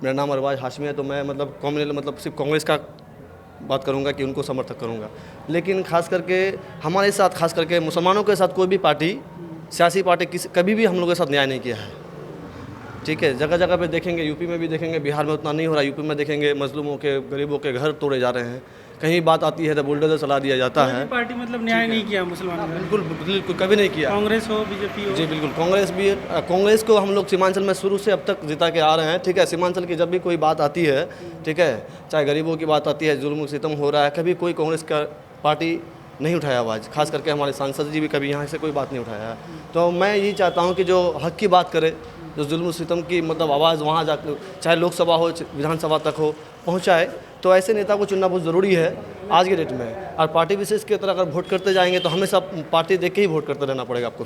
मेरा नाम अरबाज हाशमी है, तो मैं मतलब कॉमनल मतलब सिर्फ कांग्रेस का बात करूँगा कि उनको समर्थक करूँगा। लेकिन खास करके हमारे साथ, खास करके मुसलमानों के साथ कोई भी पार्टी, सियासी पार्टी कभी भी हम लोगों के साथ न्याय नहीं किया है, ठीक है। जगह जगह पे देखेंगे, यूपी में भी देखेंगे, बिहार में उतना नहीं हो रहा, यूपी में देखेंगे मजलूमों के, गरीबों के घर तोड़े जा रहे हैं, कहीं बात आती है तो बुलडोजर चला दिया जाता है। पार्टी मतलब न्याय नहीं किया मुसलमानों ने? बिल्कुल कभी नहीं किया। कांग्रेस हो, बीजेपी हो? जी बिल्कुल, कांग्रेस को हम लोग सीमांचल में शुरू से अब तक जिता के आ रहे हैं, ठीक है। सीमांचल की जब भी कोई बात आती है, ठीक है, चाहे गरीबों की बात आती है, जुल्म सितम हो रहा है, कभी कोई कांग्रेस का पार्टी नहीं उठाया आवाज़, खास करके हमारे सांसद जी भी कभी यहाँ से कोई बात नहीं उठाया है। तो मैं यही चाहता हूँ कि जो हक की बात करे, जो जुल्म सितम की मतलब आवाज़ वहाँ जाकर, चाहे लोकसभा हो, विधानसभा तक हो, पहुँचाए, तो ऐसे नेता को चुनना बहुत ज़रूरी है आज के डेट में। और पार्टी विशेष की तरह अगर वोट करते जाएंगे तो हमेशा पार्टी देख के ही वोट करते रहना पड़ेगा आपको,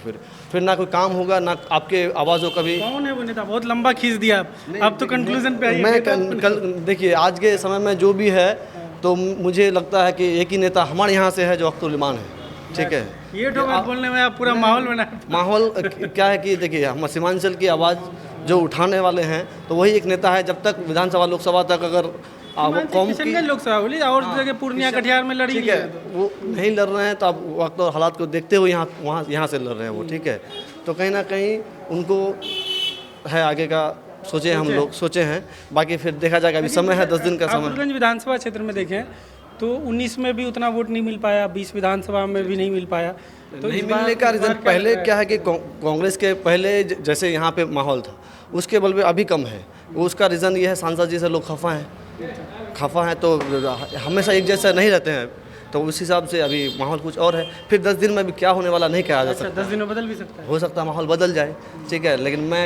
फिर ना कोई काम होगा, ना आपके आवाज़ हो कभी। कौन है वो नेता? बहुत लंबा खींच दिया अब तो कंक्लूजन पे आइए। मैं कल देखिए, आज के समय में जो भी है, तो मुझे लगता है कि एक ही नेता हमारे यहाँ से है जो अख्तर उल-इमान है, ठीक है। ये तो बात बोलने में आप पूरा माहौल बना। माहौल क्या है कि देखिए, हम सीमांचल की आवाज़ जो उठाने वाले हैं, तो वही एक नेता है। जब तक विधानसभा लोकसभा तक अगर कौम की लोकसभा बोली और जगह पूर्णिया कटिहार में लड़ी, ठीक है, वो नहीं लड़ रहे हैं, तो आप वक्त और हालात को देखते हुए यहाँ से लड़ रहे हैं वो, ठीक है। तो कहीं ना कहीं उनको है आगे का सोचे, हम लोग सोचे हैं, बाकी फिर देखा जाएगा। अभी समय है 10 दिन का समय। ठाकुरगंज विधानसभा क्षेत्र में देखें तो 19 में भी उतना वोट नहीं मिल पाया, 20 विधानसभा में भी नहीं मिल पाया। तो नहीं मिलने का रीज़न पहले क्या है कि कांग्रेस के पहले जैसे यहाँ पे माहौल था, उसके बल पे अभी कम है। उसका रीज़न ये है, सांसद जी से लोग खफा हैं, तो हमेशा एक जैसा नहीं रहते हैं, तो उस हिसाब से अभी माहौल कुछ और है। फिर 10 दिन में भी क्या होने वाला नहीं कहा जा सकता। 10 दिन में बदल भी सकता है, हो सकता है माहौल बदल जाए, ठीक है। लेकिन मैं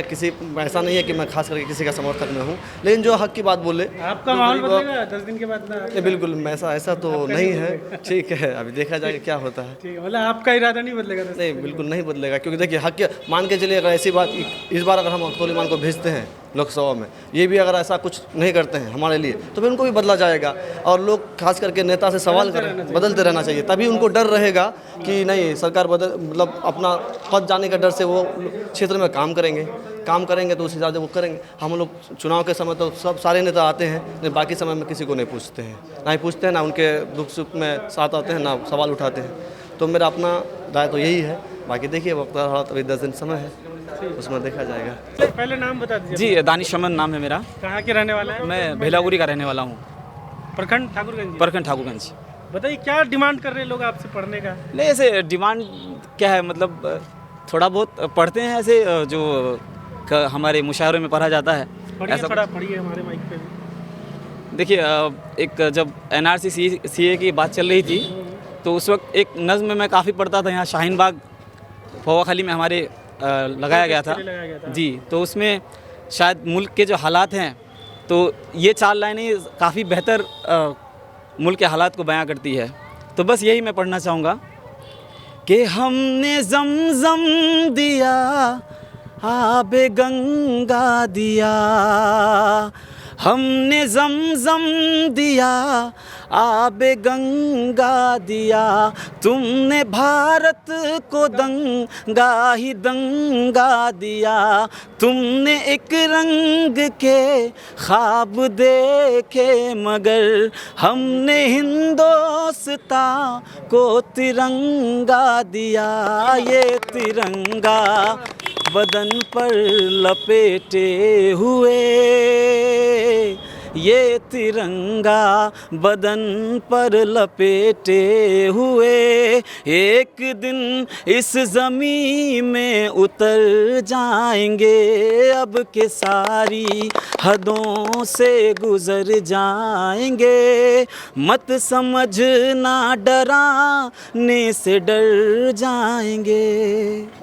ऐसा नहीं है कि मैं खास करके किसी का समर्थक में हूँ, लेकिन जो हक की बात बोले, आपका माहौल बदलेगा 10 दिन के बाद? बिल्कुल ऐसा तो नहीं है, ठीक है। अभी देखा जाएगा क्या होता है। ठीक है, मतलब आपका इरादा नहीं बदलेगा? नहीं, बिल्कुल नहीं बदलेगा, क्योंकि देखिए, हक मान के चलिए, अगर ऐसी बात इस बार अगर हम अख्तर उल-इमान को भेजते हैं लोकसभा में, ये भी अगर ऐसा कुछ नहीं करते हैं हमारे लिए, तो फिर उनको भी बदला जाएगा। और लोग खास करके नेता से सवाल करें, बदलते रहना चाहिए, तभी उनको डर रहेगा कि नहीं, सरकार मतलब अपना पद जाने का डर से वो क्षेत्र में काम करेंगे तो उस हिसाब से वो करेंगे। हम लोग चुनाव के समय तो सारे नेता आते हैं, बाकी समय में किसी को नहीं पूछते हैं, ना उनके दुख सुख में साथ आते हैं, ना सवाल उठाते हैं। तो मेरा अपना राय तो यही है, बाकी देखिए वक्त हालात, अभी 10 दिन समय है, उसमें देखा जाएगा। पहले नाम बता दीजिए। जी, दानिश अमन नाम है मेरा। कहाँ के रहने वाला है? मैं भेलापुरी का रहने वाला हूँ। प्रखंड ठाकुरगंज? प्रखंड ठाकुरगंज। बताइए, क्या डिमांड कर रहे हैं लोग आपसे पढ़ने का? नहीं, ऐसे डिमांड क्या है, मतलब थोड़ा बहुत पढ़ते हैं, ऐसे जो हमारे मुशायरे में पढ़ा जाता है। पढ़िए हमारे माइक पे भी। देखिए, एक जब NRC CA की बात चल रही थी, तो उस वक्त एक नज़्म मैं काफ़ी पढ़ता था, यहाँ शाहीन बाग फवाखाली में हमारे लगाया गया था जी। तो उसमें शायद मुल्क के जो हालात हैं, तो ये 4 लाइनें काफ़ी बेहतर मुल्क के हालात को बयां करती है। तो बस यही मैं पढ़ना चाहूँगा कि हमने ज़मज़म दिया, आबे गंगा दिया, हमने ज़मज़म दिया, आबे गंगा दिया, तुमने भारत को दंगा ही दंगा दिया। तुमने एक रंग के ख्वाब देखे मगर हमने हिंदोस्तां को तिरंगा दिया। ये तिरंगा बदन पर लपेटे हुए, ये तिरंगा बदन पर लपेटे हुए, एक दिन इस ज़मीं में उतर जाएंगे, अब के सारी हदों से गुज़र जाएंगे। मत समझना डराने से डर जाएंगे।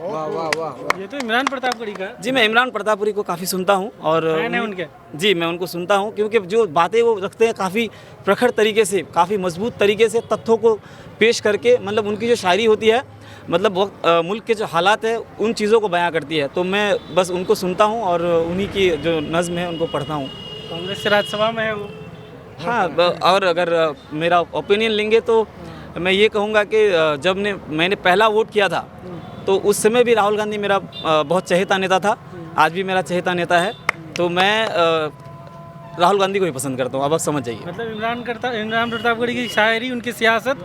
वाह वाह वाह, ये तो इमरान प्रतापगढ़ी का। जी, मैं इमरान प्रतापगढ़ी को काफ़ी सुनता हूँ और फैन है उनके। जी, मैं उनको सुनता हूँ क्योंकि जो बातें वो रखते हैं काफ़ी प्रखर तरीके से, काफ़ी मजबूत तरीके से तथ्यों को पेश करके, मतलब उनकी जो शायरी होती है, मतलब मुल्क के जो हालात है उन चीज़ों को बयां करती है। तो मैं बस उनको सुनता हूँ और उन्हीं की जो नज़्म है उनको पढ़ता हूँ। कांग्रेस से राज्यसभा में है वो। हाँ, और अगर मेरा ओपिनियन लेंगे तो मैं ये कहूँगा कि जब मैंने पहला वोट किया था तो उस समय भी राहुल गांधी मेरा बहुत चहेता नेता था, आज भी मेरा चहेता नेता है। तो मैं राहुल गांधी को ही पसंद करता हूँ, अब आप समझ जाइए। मतलब इमरान प्रतापगढ़ी की शायरी, उनकी सियासत,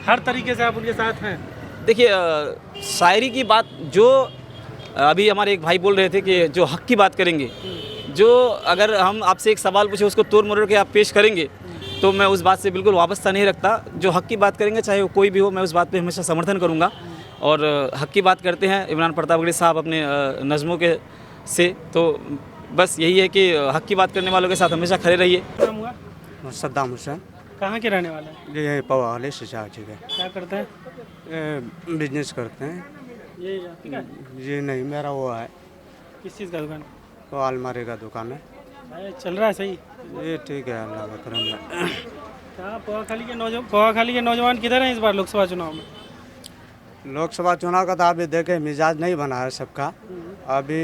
हर तरीके से आप उनके साथ हैं। देखिए, शायरी की बात जो अभी हमारे एक भाई बोल रहे थे कि जो हक की बात करेंगे, जो अगर हम आपसे एक सवाल पूछे उसको तोड़ मरोड़ के आप पेश करेंगे तो मैं उस बात से बिल्कुल वाबस्ता नहीं रखता। जो हक की बात करेंगे चाहे वो कोई भी हो, मैं उस बात पे हमेशा समर्थन करूँगा। और हक की बात करते हैं इमरान प्रतापगढ़ी साहब अपने नज़्मों के से, तो बस यही है कि हक की बात करने वालों के साथ हमेशा खड़े रहिए। नाम हुआ? सद्दाम हुसैन। कहाँ के रहने वाले हैं? ये पवाले से जी के। क्या करते हैं? बिजनेस करते हैं। ये आपका है? ये नहीं, मेरा वो है। किस चीज़ का दुकान? वो अलमारी का दुकान है। चल रहा है सही? ये ठीक है, अल्लाह का करम है। कहाँ पोहाखाली के नौजवान किधर हैं इस बार लोकसभा चुनाव में? लोकसभा चुनाव का तो अभी देखे मिजाज नहीं बना है सबका। अभी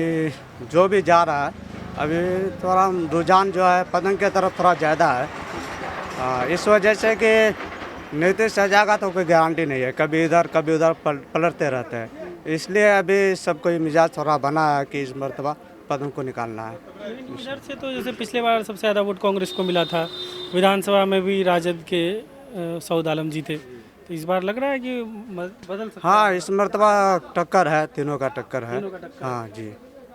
जो भी जा रहा है, अभी थोड़ा रुझान जो है पतंग की तरफ थोड़ा ज़्यादा है। इस वजह से कि नीतीश आ जाएगा तो कोई गारंटी नहीं है, कभी इधर कभी उधर पलटते रहते हैं। इसलिए अभी सबको मिजाज थोड़ा बना है कि इस मरतबा पदम को निकालना है। इधर से तो जैसे पिछले बार सबसे ज़्यादा वोट कांग्रेस को मिला था, विधानसभा में भी राजद के सऊद आलम जीते, तो इस बार लग रहा है कि बदल सकता है। हाँ, इस मरतबा टक्कर है, तीनों का टक्कर है। हाँ जी,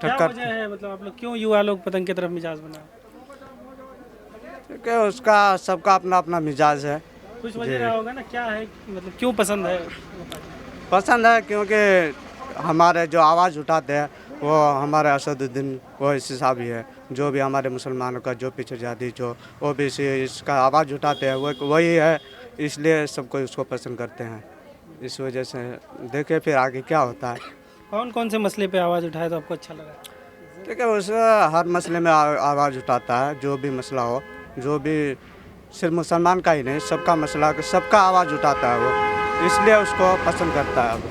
क्या वजह है, मतलब आप लोग क्यों युवा लोग पतंग की तरफ मिजाज बना? क्योंकि उसका सबका अपना अपना मिजाज है। कुछ वजह रहा होगा ना, क्या है मतलब क्यों पसंद है? पसंद है क्योंकि हमारे जो आवाज़ उठाते हैं वो हमारे असदुद्दीन ओवैसी साहब ही है। जो भी हमारे मुसलमानों का जो पीछे जाति जो ओबीसी इसका आवाज़ उठाते हैं वो वही है, इसलिए सबको उसको पसंद करते हैं। इस वजह से देखे फिर आगे क्या होता है। कौन कौन से मसले पे आवाज़ उठाए तो आपको अच्छा लगा? देखिए, उस हर मसले में आवाज़ उठाता है, जो भी मसला हो, जो भी सिर्फ मुसलमान का ही नहीं सबका मसला, सबका आवाज़ उठाता है वो, इसलिए उसको पसंद करता है। अब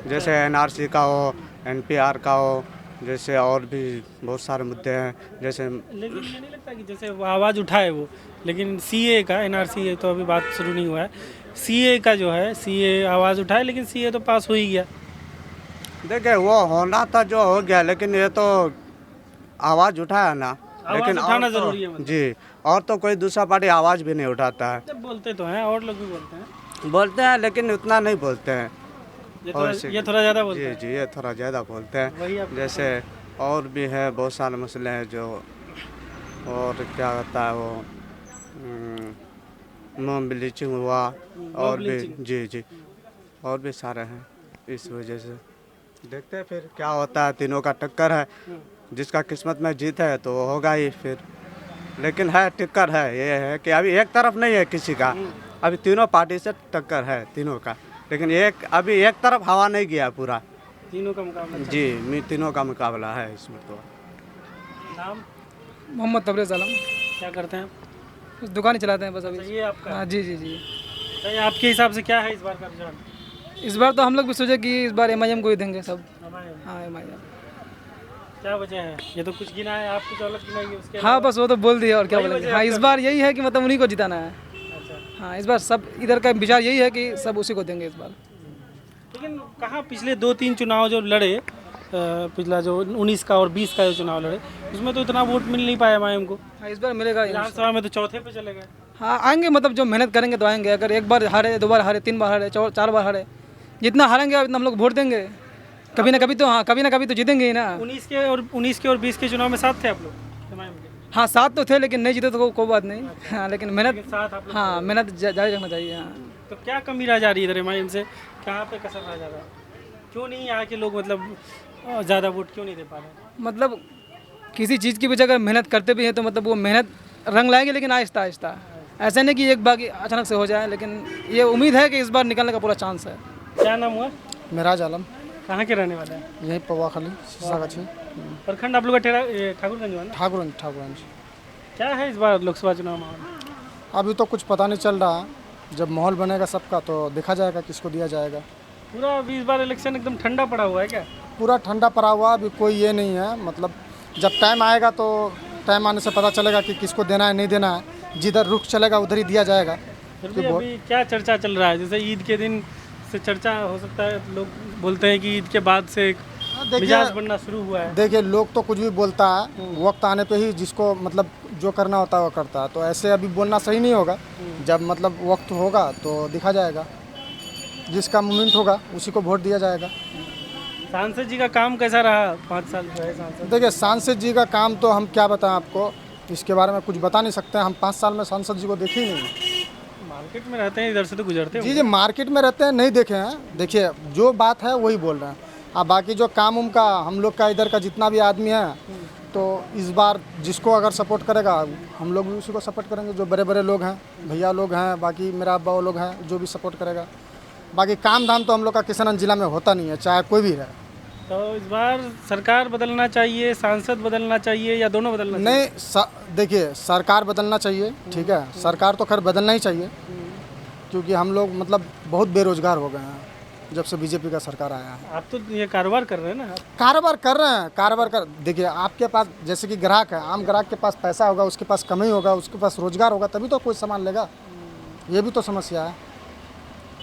जैसे एनआरसी का हो, एनपीआर का हो, जैसे और भी बहुत सारे मुद्दे हैं जैसे। लेकिन ये नहीं लगता कि जैसे वो आवाज़ उठाए वो, लेकिन सीए का, एनआरसी तो अभी बात शुरू नहीं हुआ है, सीए का जो है, सीए आवाज़ उठाए लेकिन सीए तो पास हो ही गया। देखिए, वो होना था जो हो गया, लेकिन ये तो आवाज़ उठाया ना, लेकिन उठाना जरूरी है मतलब। जी, और तो कोई दूसरा पार्टी आवाज़ भी नहीं उठाता है। बोलते तो हैं, और लोग भी बोलते हैं लेकिन उतना नहीं बोलते हैं। ये थोड़ा ज़्यादा बोलते हैं। जी, ये थोड़ा ज़्यादा बोलते हैं। जैसे और भी है बहुत सारे मसले हैं जो, और क्या होता है वो मोम ब्लीचिंग हुआ, और भी जी और भी सारे हैं। इस वजह से देखते हैं फिर क्या होता है। तीनों का टक्कर है, जिसका किस्मत में जीत है तो होगा ही फिर, लेकिन है टक्कर है। ये है कि अभी एक तरफ नहीं है किसी का, अभी तीनों पार्टी से टक्कर है तीनों का, लेकिन अभी एक तरफ हवा नहीं गया पूरा, तीनों का मुकाबला जी, तीनों का मुकाबला है इसमें। तो नाम? मोहम्मद तबरेज़ आलम। क्या करते हैं? दुकान ही चलाते हैं बस अभी। ये आपका? हाँ जी जी जी। तो आपके हिसाब से क्या है इस बार का रुझान? इस बार तो हम लोग भी सोचे कि इस बार एमआईएम को ही देंगे सब। हाँ, एमआईएम। क्या वजह है? ये तो कुछ गिना है, आप कुछ अलग गिनाइए उसके। हाँ बस वो तो बोल दिया और क्या वही बोलेंगे। वजह हाँ है इस आपका। बार यही है कि मतलब उन्हीं को जिताना है। अच्छा। हाँ इस बार सब इधर का विचार यही है कि सब उसी को देंगे इस बार। लेकिन कहाँ पिछले 2-3 चुनाव जो लड़े, पिछला जो 19 का और 20 का जो चुनाव लड़े, उसमें तो इतना वोट मिल नहीं पाया एमआईएम को। हाँ इस बार मिलेगा। विधानसभा में तो चौथे पे चले गए। हाँ आएंगे, मतलब जो मेहनत करेंगे तो आएंगे। अगर एक बार हारे, 2 बार हारे, 3 बार हारे, 4 बार हारे, जितना हारेंगे उतना हम लोग वोट देंगे। कभी ना कभी तो, हाँ कभी ना कभी तो जीतेंगे ही ना। 19 के और 20 के चुनाव में साथ थे आप लोग एमआईएम के? हाँ साथ तो थे, लेकिन नहीं जीते तो कोई बात नहीं। हाँ लेकिन मेहनत, साथ आप लोग। हाँ मेहनत जारी रखना चाहिए। हाँ तो क्या कमी रह जा रही है इधर एमआईएम से? कहाँ पे कसर रह जा रहा है? क्यों नहीं यहाँ के लोग मतलब ज़्यादा वोट क्यों नहीं दे पा रहे? मतलब किसी चीज़ की वजह अगर मेहनत करते भी हैं तो मतलब वो मेहनत रंग लाएंगे, लेकिन आहिस्ता आहिस्ता। ऐसा नहीं कि एक बार अचानक से हो जाए, लेकिन ये उम्मीद है कि इस बार निकलने का पूरा चांस है। क्या नाम हुआ? मेराज आलम। कहाँ के रहने वाले हैं? यही पवाखाली सीसागाछी। प्रखंड आप लोग का ठाकुरगंज हुआ ना? ठाकुरगंज। क्या है इस बार लोकसभा चुनाव माहौल? अभी तो कुछ पता नहीं चल रहा, जब माहौल बनेगा सबका तो देखा जाएगा किसको दिया जाएगा। पूरा अभी इस बार इलेक्शन एकदम ठंडा पड़ा हुआ है क्या? पूरा ठंडा पड़ा हुआ, अभी कोई ये नहीं है। मतलब जब टाइम आएगा तो टाइम आने से पता चलेगा कि किसको देना है नहीं देना है। जिधर रुख चलेगा उधर ही दिया जाएगा। फिर भी अभी क्या चर्चा चल रहा है? जैसे ईद के दिन से चर्चा हो सकता है, लोग बोलते हैं कि ईद के बाद से एक मिजाज बनना शुरू हुआ है। देखिए लोग तो कुछ भी बोलता है, वक्त आने पे ही जिसको मतलब जो करना होता है वो करता है। तो ऐसे अभी बोलना सही नहीं होगा। जब मतलब वक्त होगा तो दिखा जाएगा, जिसका मूवमेंट होगा उसी को वोट दिया जाएगा। सांसद जी का काम कैसा रहा 5 साल रहे सांसद? देखिए सांसद जी का काम तो हम क्या बताएं आपको, इसके बारे में कुछ बता नहीं सकते। हम 5 साल में सांसद जी को देखे ही नहीं। मार्केट में रहते हैं, इधर से तो गुजरते हैं। जी मार्केट में रहते हैं, नहीं देखे हैं। देखिए जो बात है वही बोल रहे हैं। अब बाकी जो काम उम का हम लोग का इधर का जितना भी आदमी है, तो इस बार जिसको अगर सपोर्ट करेगा हम लोग भी उसी को सपोर्ट करेंगे। जो बड़े बड़े लोग हैं, भैया लोग हैं, बाकी मेरा अब्बा वो लोग हैं, जो भी सपोर्ट करेगा। बाकी काम धाम तो हम लोग का किशनगंज जिला में होता नहीं है, चाहे कोई भी रहे। तो इस बार सरकार बदलना चाहिए, सांसद बदलना चाहिए, या दोनों बदलना चाहिए? नहीं देखिए सरकार बदलना चाहिए, ठीक है। सरकार तो खैर बदलना ही चाहिए, क्योंकि हम लोग मतलब बहुत बेरोजगार हो गए हैं जब से बीजेपी का सरकार आया है। आप तो ये कारोबार कर रहे हैं ना? कारोबार कर रहे हैं, कारोबार कर। देखिए आपके पास जैसे कि ग्राहक है, आम ग्राहक के पास पैसा होगा, उसके पास कमाई होगा, उसके पास रोजगार होगा, तभी तो कोई सामान लेगा। ये भी तो समस्या है।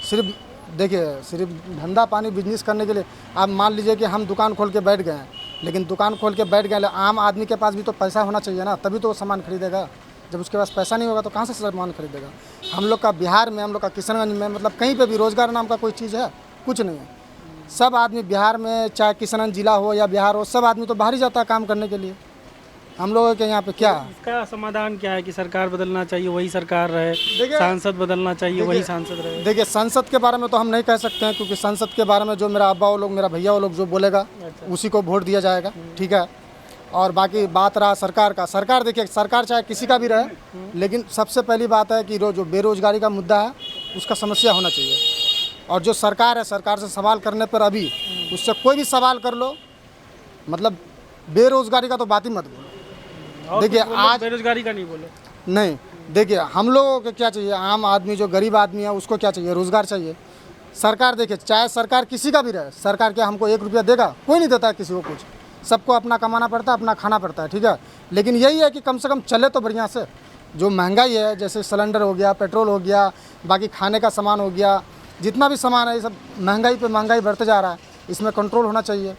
सिर्फ देखिए सिर्फ धंधा पानी बिजनेस करने के लिए आप मान लीजिए कि हम दुकान खोल के बैठ गए हैं, लेकिन दुकान खोल के बैठ गए, आम आदमी के पास भी तो पैसा होना चाहिए ना, तभी तो वो सामान खरीदेगा। जब उसके पास पैसा नहीं होगा तो कहाँ से सामान खरीदेगा? हम लोग का बिहार में, हम लोग का किशनगंज में मतलब कहीं पे भी रोजगार नाम का कोई चीज़ है? कुछ नहीं है। सब आदमी बिहार में, चाहे किशनगंज जिला हो या बिहार हो, सब आदमी तो बाहर ही जाता है काम करने के लिए। हम लोगों के यहाँ पे क्या है? इसका समाधान क्या है कि सरकार बदलना चाहिए वही सरकार रहे, सांसद बदलना चाहिए वही सांसद रहे? देखिए संसद के बारे में तो हम नहीं कह सकते हैं, क्योंकि संसद के बारे में जो मेरा अब्बा वो लोग, मेरा भैया वो लोग जो बोलेगा उसी को वोट दिया जाएगा, ठीक है। और बाकी बात रहा सरकार का, सरकार देखिए सरकार चाहे किसी का भी रहे, लेकिन सबसे पहली बात है कि जो बेरोजगारी का मुद्दा है उसका समस्या होना चाहिए। और जो सरकार है, सरकार से सवाल करने पर अभी उससे कोई भी सवाल कर लो, मतलब बेरोजगारी का तो बात ही मत बोलो। देखिए आज बेरोजगारी का नहीं बोले, नहीं देखिए हम लोगों को क्या चाहिए, आम आदमी जो गरीब आदमी है उसको क्या चाहिए? रोजगार चाहिए। सरकार देखिए चाहे सरकार किसी का भी रहे, सरकार क्या हमको 1 रुपया देगा? कोई नहीं देता है किसी को कुछ। सबको अपना कमाना पड़ता है, अपना खाना पड़ता है, ठीक है। लेकिन यही है कि कम से कम चले तो बढ़िया से। जो महंगाई है, जैसे सिलेंडर हो गया, पेट्रोल हो गया, बाकी खाने का सामान हो गया, जितना भी सामान है, ये सब महंगाई पे महंगाई बढ़ते जा रहा है। इसमें कंट्रोल होना चाहिए,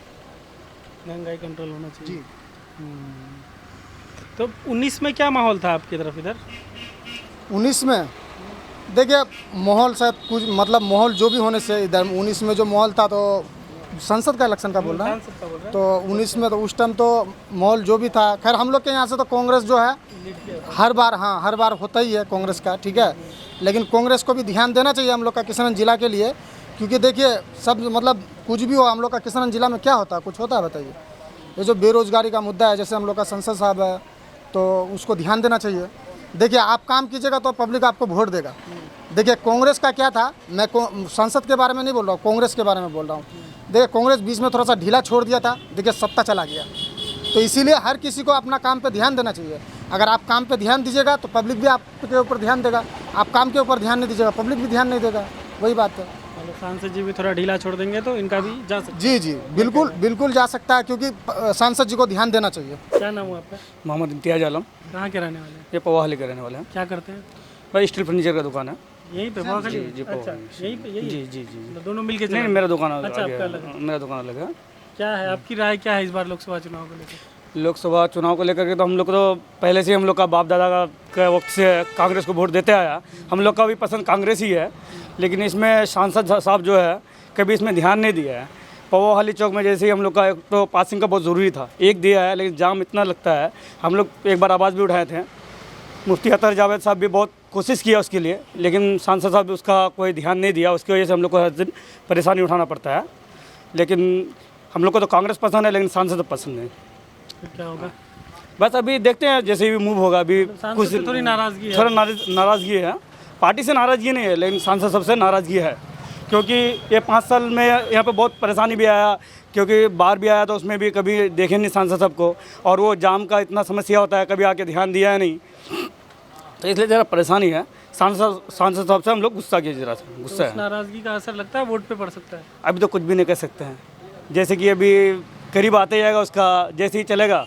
महंगाई कंट्रोल होना चाहिए जी। तो 19 में क्या माहौल था आपकी तरफ इधर? 19 में देखिए माहौल शायद कुछ मतलब माहौल जो भी होने से इधर 19 में जो माहौल था, तो संसद का इलेक्शन का बोल रहा है, तो 19 में तो उस टाइम तो माहौल जो भी था, खैर हम लोग के यहाँ से तो कांग्रेस जो है हर बार होता ही है कांग्रेस का, ठीक है। लेकिन कांग्रेस को भी ध्यान देना चाहिए हम लोग का किशनगंज जिला के लिए, क्योंकि देखिए सब मतलब कुछ भी हो, हम लोग का किशनगंज जिला में क्या होता है? कुछ होता है? बताइए। ये जो बेरोजगारी का मुद्दा है, जैसे हम लोग का संसद साहब है, तो उसको ध्यान देना चाहिए। देखिए आप काम कीजिएगा तो पब्लिक आपको वोट देगा। देखिए कांग्रेस का क्या था, मैं संसद के बारे में नहीं बोल रहा हूँ, कांग्रेस के बारे में बोल रहा हूँ। देखिए कांग्रेस बीच में थोड़ा सा ढीला छोड़ दिया था, देखिए सत्ता चला गया, तो इसीलिए हर किसी को अपना काम पे ध्यान देना चाहिए। अगर आप काम पे ध्यान दीजिएगा तो पब्लिक भी आपके ऊपर ध्यान देगा, आप काम के ऊपर ध्यान नहीं दीजिएगा, पब्लिक भी ध्यान नहीं देगा, वही बात है। सांसद जी भी थोड़ा ढीला छोड़ देंगे तो इनका भी जा सकता जी जी बिल्कुल बिल्कुल जा सकता है, क्योंकि सांसद जी को ध्यान देना चाहिए। है। क्या नाम हुआ आपका? मोहम्मद इम्तियाज आलम। कहाँ के रहने वाले हैं? ये पवाहली के रहने वाले हैं। क्या करते हैं? भाई स्टील फर्नीचर का दुकान है। यहीं पे पवाखाली? जी जी अच्छा, यहीं पे यही? जी जी जी। तो दोनों मिलके नहीं चलाते मेरा हैं? दुकान अच्छा, आपका अलग है। मेरा दुकान अलग है। क्या है आपकी राय, क्या है इस बार लोकसभा चुनाव को लेकर? लोकसभा चुनाव को लेकर के तो हम लोग को तो पहले से हम लोग का बाप दादा का वक्त से कांग्रेस को वोट देते आया, हम लोग का भी पसंद कांग्रेस ही है। लेकिन इसमें सांसद साहब जो है कभी इसमें ध्यान नहीं दिया है। पवाहाली चौक में जैसे ही हम लोग का तो पासिंग का बहुत ज़रूरी था, एक दिया है लेकिन जाम इतना लगता है। हम लोग एक बार आवाज़ भी उठाए थे, मुफ्ती अतर जावेद साहब भी बहुत कोशिश किया उसके लिए, लेकिन सांसद साहब उसका कोई ध्यान नहीं दिया। उसकी वजह से हम लोग को हर दिन परेशानी उठाना पड़ता है। लेकिन हम लोग को तो कांग्रेस पसंद है, लेकिन सांसद पसंद नहीं। फिर क्या होगा? बस अभी देखते हैं जैसे भी मूव होगा। अभी कुछ से थोड़ी नाराजगी है? थोड़ा नाराज़गी है, पार्टी से नाराज़गी नहीं है लेकिन सांसद सबसे नाराज़गी है, क्योंकि ये 5 साल में यहाँ पे बहुत परेशानी भी आया, क्योंकि बाहर भी आया तो उसमें भी कभी देखे नहीं सांसद सबको, और वो जाम का इतना समस्या होता है, कभी आके ध्यान दिया है नहीं, तो इसलिए ज़रा परेशानी है। सांसद साहब से हम लोग गुस्सा किए, ज़रा सा गुस्सा है। नाराजगी का असर लगता है वोट पे पड़ सकता है? अभी तो कुछ भी नहीं कह सकते हैं, जैसे कि अभी करीब आते जाएगा उसका, जैसे ही चलेगा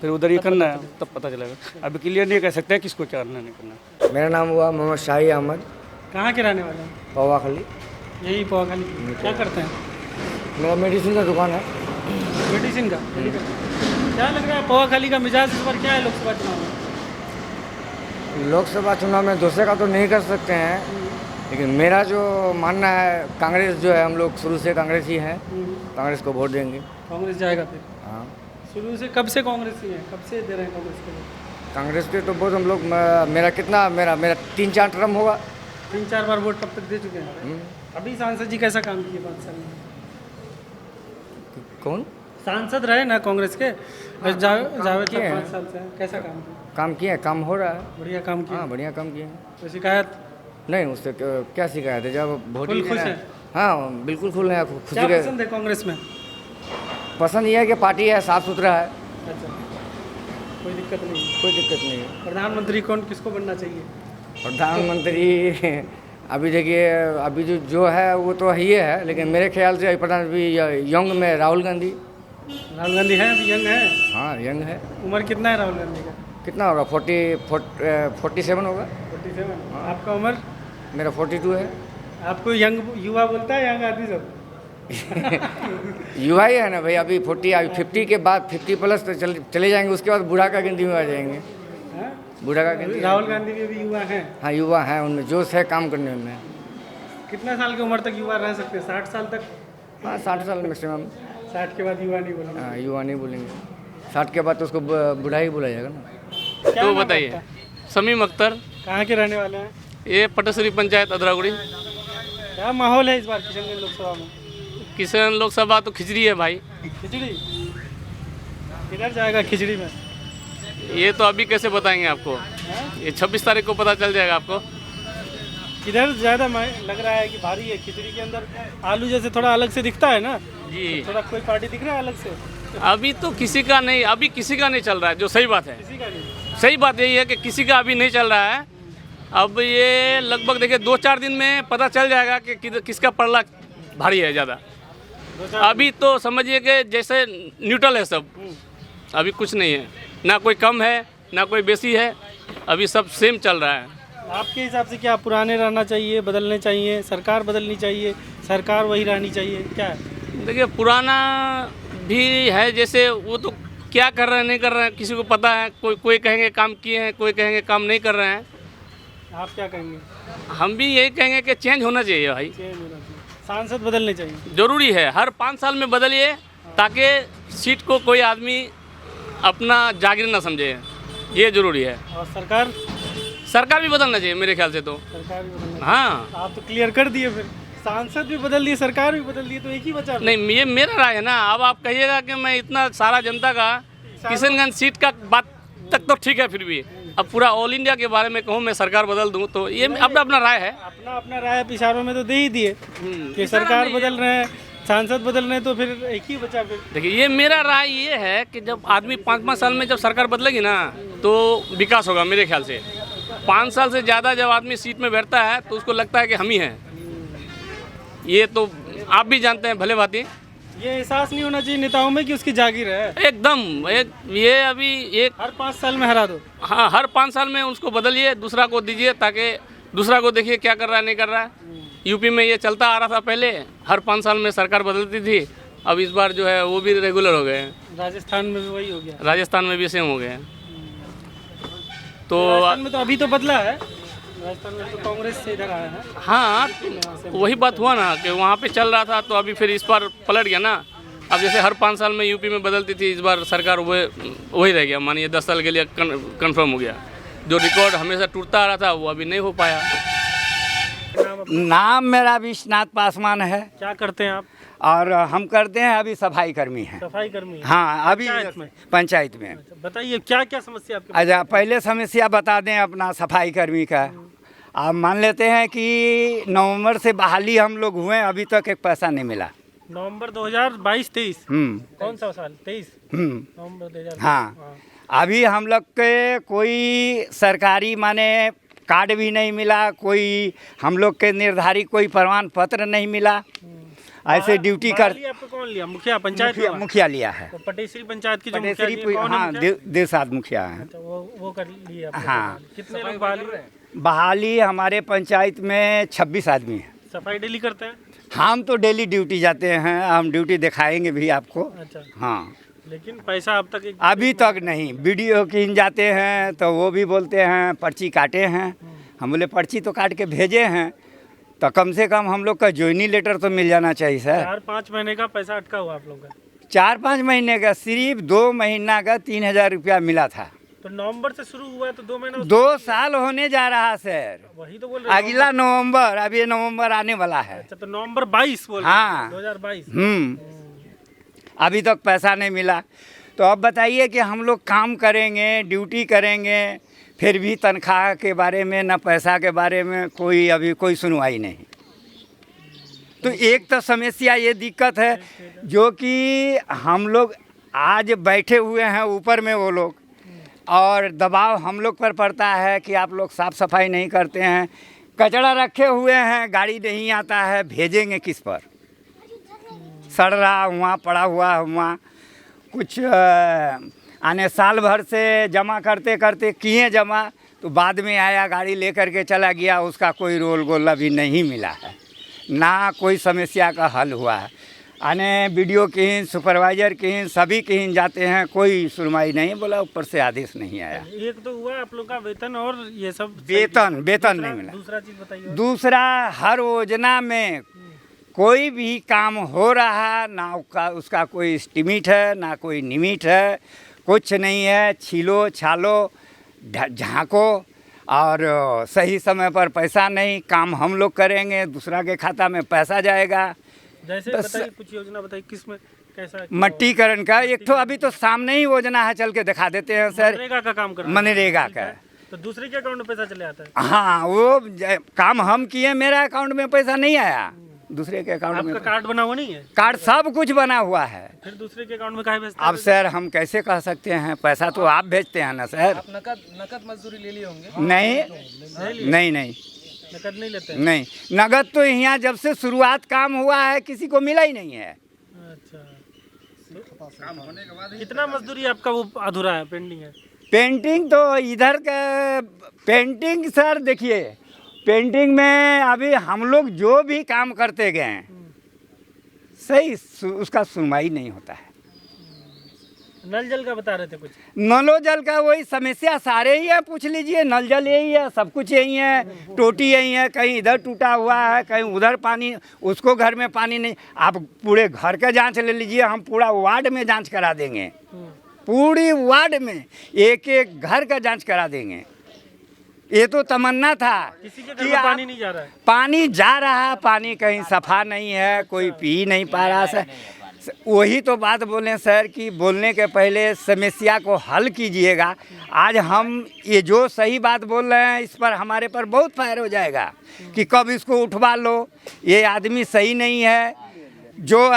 फिर उधर ही करना है तब पता चलेगा। अभी क्लियर नहीं कह सकते किसको क्या करना नहीं करना। मेरा नाम हुआ मोहम्मद शाही अहमद। कहाँ के रहने वाले हैं? पवाखाली। यही पवाखाली। क्या करते हैं? मेरा मेडिसिन का दुकान है। मेडिसिन का? क्या लग रहा है पवाखाली का मिजाज इस बार क्या है लोकसभा चुनाव में? लोकसभा चुनाव में दूसरे का तो नहीं कर सकते हैं, लेकिन मेरा जो मानना है कांग्रेस जो है, हम लोग शुरू से कांग्रेस ही हैं, कांग्रेस को वोट देंगे। कांग्रेस जाएगा फिर? हाँ। शुरू से कब से कांग्रेस ही है? कब से दे रहे हैं कांग्रेस को? कांग्रेस के तो बहुत हम लोग मेरा 3-4 टर्म होगा। 3-4 बार वोट तब तक दे चुके हैं। अभी सांसद जी कैसा काम किए 5 साल में? कौन सांसद रहे ना कांग्रेस के? जावेद तक 5 साल से कैसा काम किया? काम किया, काम हो रहा है। बढ़िया काम किया? हाँ बढ़िया काम किया। तो शिकायत नहीं, उससे क्या शिकायत है? जब वोट फुल खुश है? हाँ बिल्कुल खुश है। क्या पसंद है कांग्रेस में? पसंद यह है कि पार्टी है, साफ सुथरा है। अच्छा, कोई दिक्कत नहीं? कोई दिक्कत नहीं है। प्रधानमंत्री कौन किसको बनना चाहिए? प्रधानमंत्री अभी देखिए, अभी जो है वो तो ही है, लेकिन मेरे ख्याल से प्रधानमंत्री यंग में राहुल गांधी। राहुल गांधी है? अभी यंग है? हाँ यंग है। उम्र कितना है राहुल गांधी का? कितना होगा? 47 होगा। 47? आपका उम्र? मेरा 42 है। आपको यंग युवा बोलता है यंग आदमी सब? युवा ही है ना भाई। अभी 50 के बाद 50 प्लस तो चले जाएंगे, उसके बाद बूढ़ा का गिनती में आ जाएंगे। बूढ़ा का गिनती। राहुल गांधी भी अभी युवा हैं? हाँ युवा हैं, उनमें जोश है काम करने में। कितना साल की उम्र तक युवा रह सकते हैं? 60 साल तक? हाँ 60 साल मैक्सिमम। 60 के बाद युवा नहीं बोलेंगे? हाँ युवा नहीं बोलेंगे, 60 के बाद तो उसको बूढ़ा ही बोला जाएगा ना। तो बताइए। समीम अख्तर। कहाँ के रहने वाले हैं? ये पटसरी पंचायत अदरागुड़ी। क्या माहौल है इस बार किशनगंज लोकसभा में? किशन लोकसभा तो खिचड़ी है भाई। खिचड़ी? किधर जाएगा खिचड़ी में? ये तो अभी कैसे बताएंगे आपको? ये 26 तारीख को पता चल जाएगा आपको। किधर ज़्यादा लग रहा है कि भारी है? खिचड़ी के अंदर आलू जैसे थोड़ा अलग से दिखता है ना जी, तो थोड़ा कोई पार्टी दिख रहा है अलग से? अभी तो किसी का नहीं, अभी किसी का नहीं चल रहा है, जो सही बात है। किसी का नहीं? सही बात यही है कि किसी का अभी नहीं चल रहा है। अब ये लगभग देखिए 2-4 दिन में पता चल जाएगा कि किसका पड़ला भारी है ज़्यादा। अभी तो समझिए कि जैसे न्यूट्रल है सब, अभी कुछ नहीं है, ना कोई कम है ना कोई बेसी है, अभी सब सेम चल रहा है। आपके हिसाब से क्या पुराने रहना चाहिए, बदलने चाहिए, सरकार बदलनी चाहिए, सरकार वही रहनी चाहिए, क्या है? देखिए पुराना भी है, जैसे वो तो क्या कर रहे हैं नहीं कर रहे हैं किसी को पता है। कोई कहेंगे काम किए हैं, कोई कहेंगे काम नहीं कर रहे हैं। आप क्या कहेंगे? हम भी यही कहेंगे कि चेंज होना चाहिए भाई। चेंज होना चाहिए, सांसद बदलने चाहिए। जरूरी है, हर 5 साल में बदलिए ताकि सीट को कोई आदमी अपना जागीर ना समझे, ये जरूरी है। और सरकार भी बदलना चाहिए मेरे ख्याल से तो। सरकार भी बदलना। हाँ आप तो क्लियर कर दिए, फिर सांसद भी बदल दिए, सरकार भी बदल दिए, तो एक ही बचा। नहीं, ये मेरा राय है ना। अब आप कहिएगा कि मैं इतना सारा जनता का किशनगंज सीट का बात तक तो ठीक है, फिर भी अब पूरा ऑल इंडिया के बारे में कहूँ मैं सरकार बदल दूँ तो ये अपना अपना राय है। अपना राय इशारों में तो दे ही दिए कि सरकार बदल रहे हैं, सांसद बदल रहे हैं, तो फिर एक ही बचा। फिर देखिए ये मेरा राय ये है कि जब आदमी 5-5 साल में जब सरकार बदलेगी ना तो विकास होगा मेरे ख्याल से। 5 साल से ज़्यादा जब आदमी सीट में बैठता है तो उसको लगता है कि हम ही हैं। ये तो आप भी जानते हैं भले भांति। ये एहसास नहीं होना चाहिए नेताओं में कि उसकी जागीर है। एकदम ये अभी एक हर 5 साल में हरा दो। हाँ, हर 5 साल में उसको बदलिए, दूसरा को दीजिए, ताकि दूसरा को देखिए क्या कर रहा है नहीं कर रहा है। यूपी में ये चलता आ रहा था पहले, हर 5 साल में सरकार बदलती थी। अब इस बार जो है वो भी रेगुलर हो गए हैं। राजस्थान में भी वही हो गया। राजस्थान में भी सेम हो गए हैं। तो राजस्थान में तो अभी तो बदला है, राजस्थान में तो कांग्रेस से इधर आया है। हाँ, वही बात हुआ ना कि वहाँ पे चल रहा था, तो अभी फिर इस बार पलट गया ना। अब जैसे हर 5 साल में यूपी में बदलती थी, इस बार सरकार वही रह गया, मानिए 10 साल के लिए कंफर्म हो गया। जो रिकॉर्ड हमेशा टूटता आ रहा था वो अभी नहीं हो पाया। नाम मेरा विश्वनाथ पासवान है। क्या करते हैं आप? और हम करते हैं अभी सफाई कर्मी हैं। सफाई कर्मी हैं। हाँ, अभी पंचायत में। बताइए क्या क्या समस्या आपके? अच्छा, पहले समस्या बता दें अपना सफाई कर्मी का। आप मान लेते हैं कि नवंबर से बहाली हम लोग हुए, अभी तक एक पैसा नहीं मिला। नवंबर 2022-23 कौन सा साल? 23 नवंबर 2022। हाँ, अभी हम लोग के कोई सरकारी माने कार्ड भी नहीं मिला, कोई हम लोग के निर्धारित कोई प्रमाण पत्र नहीं मिला। ऐसे ड्यूटी कर आपको कौन लिया? मुखिया पंचायत? मुखिया लिया है। तो पटेश्वरी पंचायत की जो मुखिया पटेश्वरी जी, कौन है हाँ, मुखिया? देसाद मुखिया है। अच्छा, वो कर लिया। हाँ। कितने लोग बहाली? बहाली हमारे पंचायत में 26 आदमी हैं। सफाई डेली करते हैं? हम तो डेली ड्यूटी जाते हैं, हम ड्यूटी दिखाएंगे भी आपको। अच्छा। हाँ, लेकिन पैसा अब तक अभी तक नहीं। वीडियो किन जाते हैं तो वो भी बोलते हैं पर्ची काटे हैं। हम बोले पर्ची तो काट के भेजे हैं, तो कम से कम हम लोग का ज्वाइनिंग लेटर तो मिल जाना चाहिए सर। 4-5 महीने का पैसा अटका हुआ आप लोग का? 4-5 महीने का, सिर्फ 2 महीना का 3000 रुपया मिला था। तो नवंबर से शुरू हुआ है तो 2 महीना 2 साल होने जा रहा सर। वही तो बोल रहे हैं। अगला नवंबर, अब ये नवंबर आने वाला है। अच्छा, तो नवंबर 22 बोल रहे हैं? हाँ, 2022। अभी तक पैसा नहीं मिला। तो अब बताइए कि हम लोग काम करेंगे, ड्यूटी करेंगे, फिर भी तनख्वाह के बारे में ना पैसा के बारे में कोई अभी कोई सुनवाई नहीं। तो एक तो समस्या ये दिक्कत है जो कि हम लोग आज बैठे हुए हैं ऊपर में वो लोग, और दबाव हम लोग पर पड़ता है कि आप लोग साफ़ सफाई नहीं करते हैं, कचरा रखे हुए हैं, गाड़ी नहीं आता है, भेजेंगे किस पर? सड़ रहा हुआ, पड़ा हुआ हुआ, कुछ आने साल भर से जमा करते करते किए जमा, तो बाद में आया गाड़ी लेकर के चला गया, उसका कोई रोल गोल अभी नहीं मिला है, ना कोई समस्या का हल हुआ है। आने वीडियो कहीं, सुपरवाइजर कहीं, सभी कहीं जाते हैं, कोई सुनवाई नहीं, बोला ऊपर से आदेश नहीं आया। एक तो हुआ आप लोग का वेतन और ये सब। वेतन नहीं मिला। दूसरा चीज बताइए। दूसरा, हर योजना में कोई भी काम हो रहा ना, उसका कोई एस्टिमेट है ना कोई निमिट है, कुछ नहीं है। छीलो छालो झाँको, और सही समय पर पैसा नहीं। काम हम लोग करेंगे, दूसरा के खाता में पैसा जाएगा। जैसे बताइए, कुछ योजना बताइए किसमें कैसा? मट्टीकरण का एक तो अभी तो सामने ही योजना है, चल के दिखा देते हैं सर। मनरेगा का काम कर, मनरेगा का। तो दूसरे के अकाउंट में पैसा चले आता है? हाँ, वो काम हम किए, मेरा अकाउंट में पैसा नहीं आया, दूसरे के अकाउंट में। आपका कार्ड बना हुआ नहीं है? कार्ड सब कुछ बना हुआ है, फिर दूसरे के अकाउंट में काहे भेजते हैं? अब सर हम कैसे कह सकते हैं? पैसा तो आप भेजते हैं ना सर। आप नकद मजदूरी ले लिए होंगे? नहीं, नकद नहीं लेते हैं? नहीं, नगद तो यहाँ जब से शुरुआत काम हुआ है किसी को मिला ही नहीं है। अच्छा, काम होने के बाद कितना मजदूरी आपका वो अधूरा है, पेंडिंग है? पेंटिंग तो इधर का पेंटिंग सर देखिए, पेंटिंग में अभी हम लोग जो भी काम करते गए सही उसका सुनवाई नहीं होता है। नल जल का बता रहे थे कुछ? नलो जल का वही समस्या सारे ही है, पूछ लीजिए। नल जल यही है, सब कुछ यही है, टोटी यही है, कहीं इधर टूटा हुआ है, कहीं उधर पानी, उसको घर में पानी नहीं। आप पूरे घर का जांच ले लीजिए, हम पूरा वार्ड में जांच करा देंगे, पूरी वार्ड में एक एक घर का जांच करा देंगे। ये तो तमन्ना था किसी के घर में पानी नहीं जा रहा है? पानी जा रहा, पानी कहीं सफा नहीं है, कोई पी नहीं पा रहा सर। वही तो बात बोले सर कि बोलने के पहले समस्या को हल कीजिएगा। आज हम ये जो सही बात बोल रहे हैं इस पर हमारे पर बहुत फायर हो जाएगा कि कब इसको उठवा लो, ये आदमी सही नहीं है। जो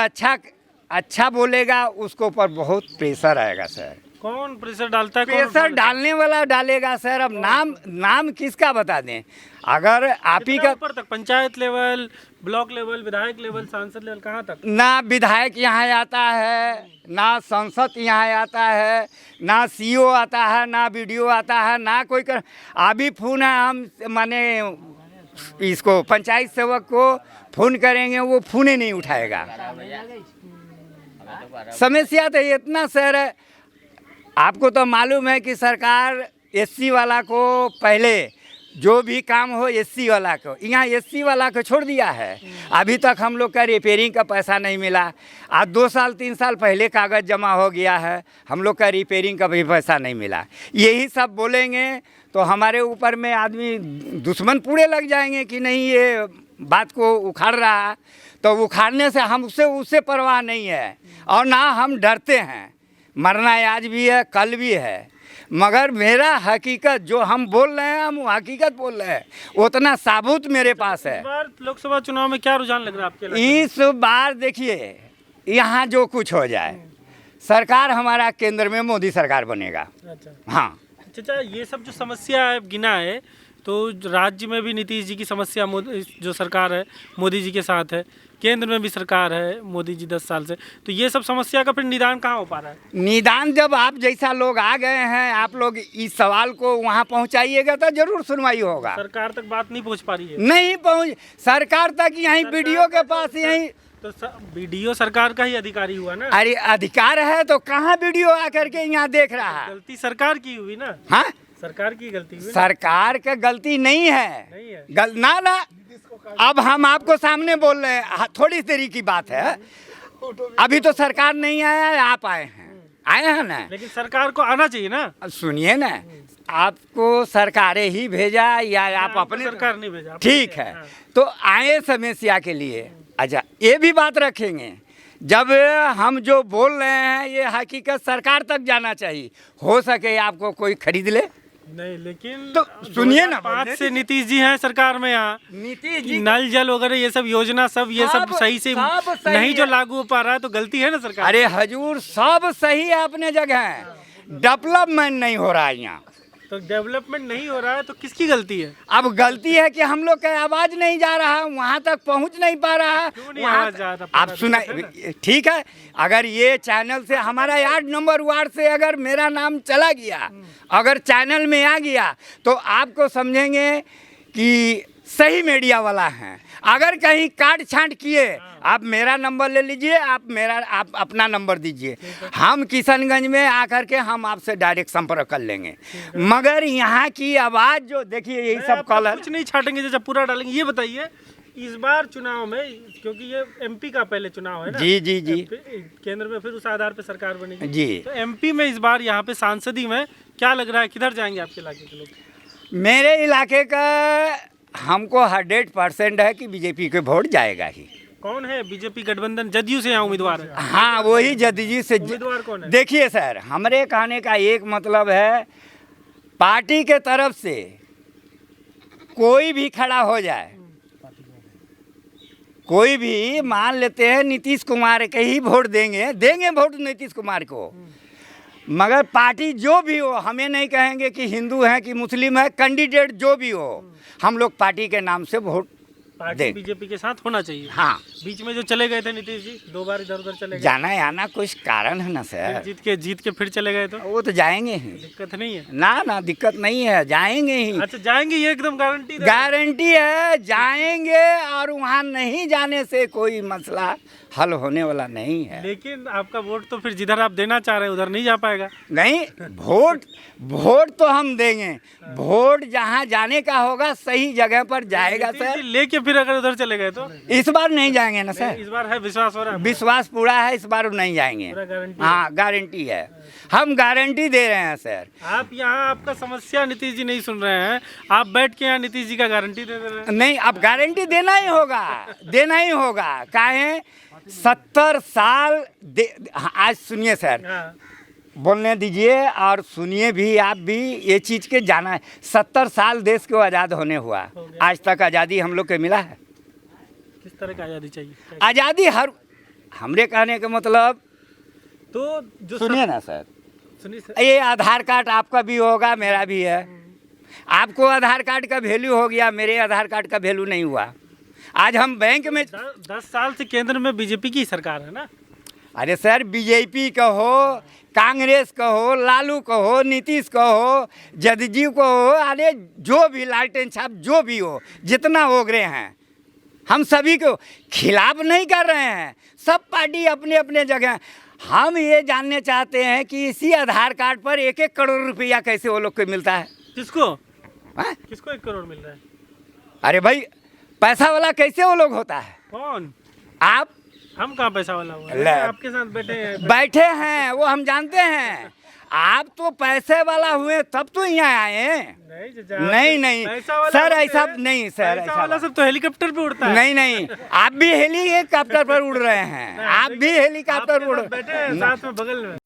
अच्छा बोलेगा उसको ऊपर बहुत प्रेशर आएगा सर। कौन प्रेशर डालता है? प्रेशर डालने वाला डालेगा सर। अब नाम किसका बता दें? अगर आप ही का ऊपर तक पंचायत लेवल, ब्लॉक लेवल, विधायक लेवल, सांसद लेवल, कहाँ तक? ना विधायक यहाँ आता है, ना सांसद यहाँ आता है, ना सीओ आता है, ना वीडियो आता है, ना कोई कर। अभी फोन है, हम माने इसको पंचायत सेवक को फोन करेंगे, वो फोन ही नहीं उठाएगा। समस्या तो इतना सर है, आपको तो मालूम है कि सरकार एससी वाला को पहले जो भी काम हो एससी वाला को, यहाँ एससी वाला को छोड़ दिया है। अभी तक हम लोग का रिपेयरिंग का पैसा नहीं मिला। आज 2 साल 3 साल पहले कागज़ जमा हो गया है, हम लोग का रिपेयरिंग का भी पैसा नहीं मिला। यही सब बोलेंगे तो हमारे ऊपर में आदमी दुश्मन पूरे लग जाएंगे कि नहीं ये बात को उखाड़ रहा है। तो उखाड़ने से हम उससे परवाह नहीं है, और ना हम डरते हैं। मरना आज भी है, कल भी है, मगर मेरा हकीकत जो हम बोल रहे हैं, हम हकीकत बोल रहे हैं, उतना साबुत मेरे पास है। इस बार लोकसभा चुनाव में क्या रुझान लग रहा है आपके इलाके में? इस बार देखिए, यहाँ जो कुछ हो जाए, सरकार हमारा केंद्र में मोदी सरकार बनेगा। अच्छा हाँ चाचा, ये सब जो समस्या है गिना है, तो राज्य में भी नीतीश जी की समस्या जो सरकार है मोदी जी के साथ है, केंद्र में भी सरकार है मोदी जी 10 साल से, तो ये सब समस्या का फिर निदान कहाँ हो पा रहा है? निदान जब आप जैसा लोग आ गए हैं, आप लोग इस सवाल को वहाँ पहुँचाइएगा तो जरूर सुनवाई होगा। सरकार तक बात नहीं पहुँच पा रही है? नहीं पहुँच, सरकार तक यहीं वीडियो के पास यहीं। तो वीडियो सरकार का ही अधिकारी हुआ ना? अरे अधिकार है तो कहाँ वीडियो आकर के यहाँ देख रहा है? गलती सरकार की हुई ना? हाँ, सरकार की गलती हुई। सरकार का गलती नहीं है, ना अब हम आपको सामने बोल रहे हैं, थोड़ी देरी की बात है। अभी तो सरकार नहीं आया है, आप आए हैं ना। लेकिन सरकार को आना चाहिए ना। सुनिए ना, आपको सरकारें ही भेजा या आप अपने? सरकार नहीं भेजा। ठीक है, तो आए समस्या के लिए। अच्छा, ये भी बात रखेंगे, जब हम जो बोल रहे हैं ये हकीकत सरकार तक जाना चाहिए। हो सके आपको कोई खरीद ले नहीं, लेकिन तो सुनिए ना, 5 से नीतीश जी हैं सरकार में, यहाँ नीतीश जी नल जल वगैरह ये सब योजना सब सही से नहीं जो लागू हो पा रहा है, तो गलती है ना सरकार? अरे हजूर, सब सही है अपने जगह, डेवलपमेंट नहीं हो रहा है यहाँ। तो डेवलपमेंट नहीं हो रहा है तो किसकी गलती है? अब गलती है कि हम लोग का आवाज नहीं जा रहा, वहाँ तक पहुँच नहीं पा रहा। क्यों नहीं आवाज जा रहा? आप सुना, ठीक है, अगर ये चैनल से हमारा 8 नंबर वार्ड से अगर मेरा नाम चला गया, अगर चैनल में आ गया, तो आपको समझेंगे कि सही मीडिया वाला है। अगर कहीं काट छांट किए, आप मेरा नंबर ले लीजिए, आप अपना नंबर दीजिए, हम किशनगंज में आकर के हम आपसे डायरेक्ट संपर्क कर लेंगे। मगर यहाँ की आवाज़ जो देखिए, यही सब कल है, कुछ नहीं छाटेंगे, जब पूरा डालेंगे। ये बताइए, इस बार चुनाव में, क्योंकि ये एमपी का पहले चुनाव है ना? जी जी जी, केंद्र में फिर उस आधार पे सरकार बनेगी जी। तो एमपी में इस बार यहाँ पे सांसदी में क्या लग रहा है, किधर जाएंगे आपके इलाके के लोग? मेरे इलाके का हमको 100% है कि बीजेपी के वोट जाएगा ही। कौन है बीजेपी गठबंधन? जदयू से यहाँ उम्मीदवार है? हाँ, वही जदयू से। उम्मीदवार कौन है? देखिए सर, हमारे कहने का एक मतलब है, पार्टी के तरफ से कोई भी खड़ा हो जाए, कोई भी, मान लेते हैं नीतीश कुमार के ही वोट देंगे वोट नीतीश कुमार को, मगर पार्टी जो भी हो, हमें नहीं कहेंगे कि हिंदू है कि मुस्लिम है, कैंडिडेट जो भी हो, हम लोग पार्टी के नाम से वोट पार्टी बीजेपी के साथ होना चाहिए। हाँ, बीच में जो चले गए थे नीतीश जी, 2 बार इधर उधर चले गए, जाना आना कुछ कारण है ना सर। जीत के फिर चले गए तो वो तो जाएंगे ही, दिक्कत नहीं है ना दिक्कत नहीं है, जाएंगे ही। अच्छा, जाएंगे, ये एकदम गारंटी है, जाएंगे, और वहाँ नहीं जाने से कोई मसला हल होने वाला नहीं है। लेकिन आपका वोट तो फिर जिधर आप देना चाह रहे हैं उधर नहीं जा पाएगा। नहीं, वोट तो हम देंगे, वोट जहाँ जाने का होगा सही जगह पर जाएगा सर। लेके फिर अगर उधर चले गए तो? इस बार नहीं जाएंगे ना सर। इस बार है विश्वास हो रहा है? विश्वास पूरा है, इस बार नहीं जाएंगे। हाँ, गारंटी है, हम गारंटी दे रहे हैं सर। आप यहाँ आपका समस्या नीतीश जी नहीं सुन रहे हैं, आप बैठ के यहाँ नीतीश जी का गारंटी दे रहे हैं? नहीं, अब गारंटी देना ही होगा, काहे 70 साल आज सुनिए सर, बोलने दीजिए और सुनिए भी, आप भी ये चीज़ के जाना है। 70 साल देश को आज़ाद होने हुआ, आज तक आज़ादी हम लोग को मिला है? किस तरह की आज़ादी चाहिए? आज़ादी हमरे कहने का मतलब, तो जो सुनिए ना सर, सुनिए, ये आधार कार्ड आपका भी होगा, मेरा भी है। आपको आधार कार्ड का वैल्यू हो गया, मेरे आधार कार्ड का वैल्यू नहीं हुआ। आज हम बैंक में 10 साल से केंद्र में बीजेपी की सरकार है ना। अरे सर, बीजेपी का हो, कांग्रेस का हो, लालू का हो, नीतीश का हो, जदयू को हो, अरे जो भी लालटेन छाप जो भी हो, जितना हो गए हैं, हम सभी को खिलाफ नहीं कर रहे हैं। सब पार्टी अपने अपने जगह। हम ये जानने चाहते हैं कि इसी आधार कार्ड पर 1-1 करोड़ रुपया कैसे वो लोग को मिलता है। किसको किसको 1 करोड़ मिल रहा है? अरे भाई, पैसा वाला कैसे वो लोग होता है? कौन? आप? हम कहाँ पैसा वाला हुआ? आपके साथ बैठे हैं, वो हम जानते हैं। आप तो पैसे वाला हुए तब तो यहाँ आए। नहीं सर, ऐसा नहीं सर, पैसा वाला सब तो हेलीकॉप्टर पे उड़ता है। नहीं, आप भी हेलीकॉप्टर पर उड़ रहे हैं। आप भी हेलीकॉप्टर उड़ बैठे हैं साथ में बगल में।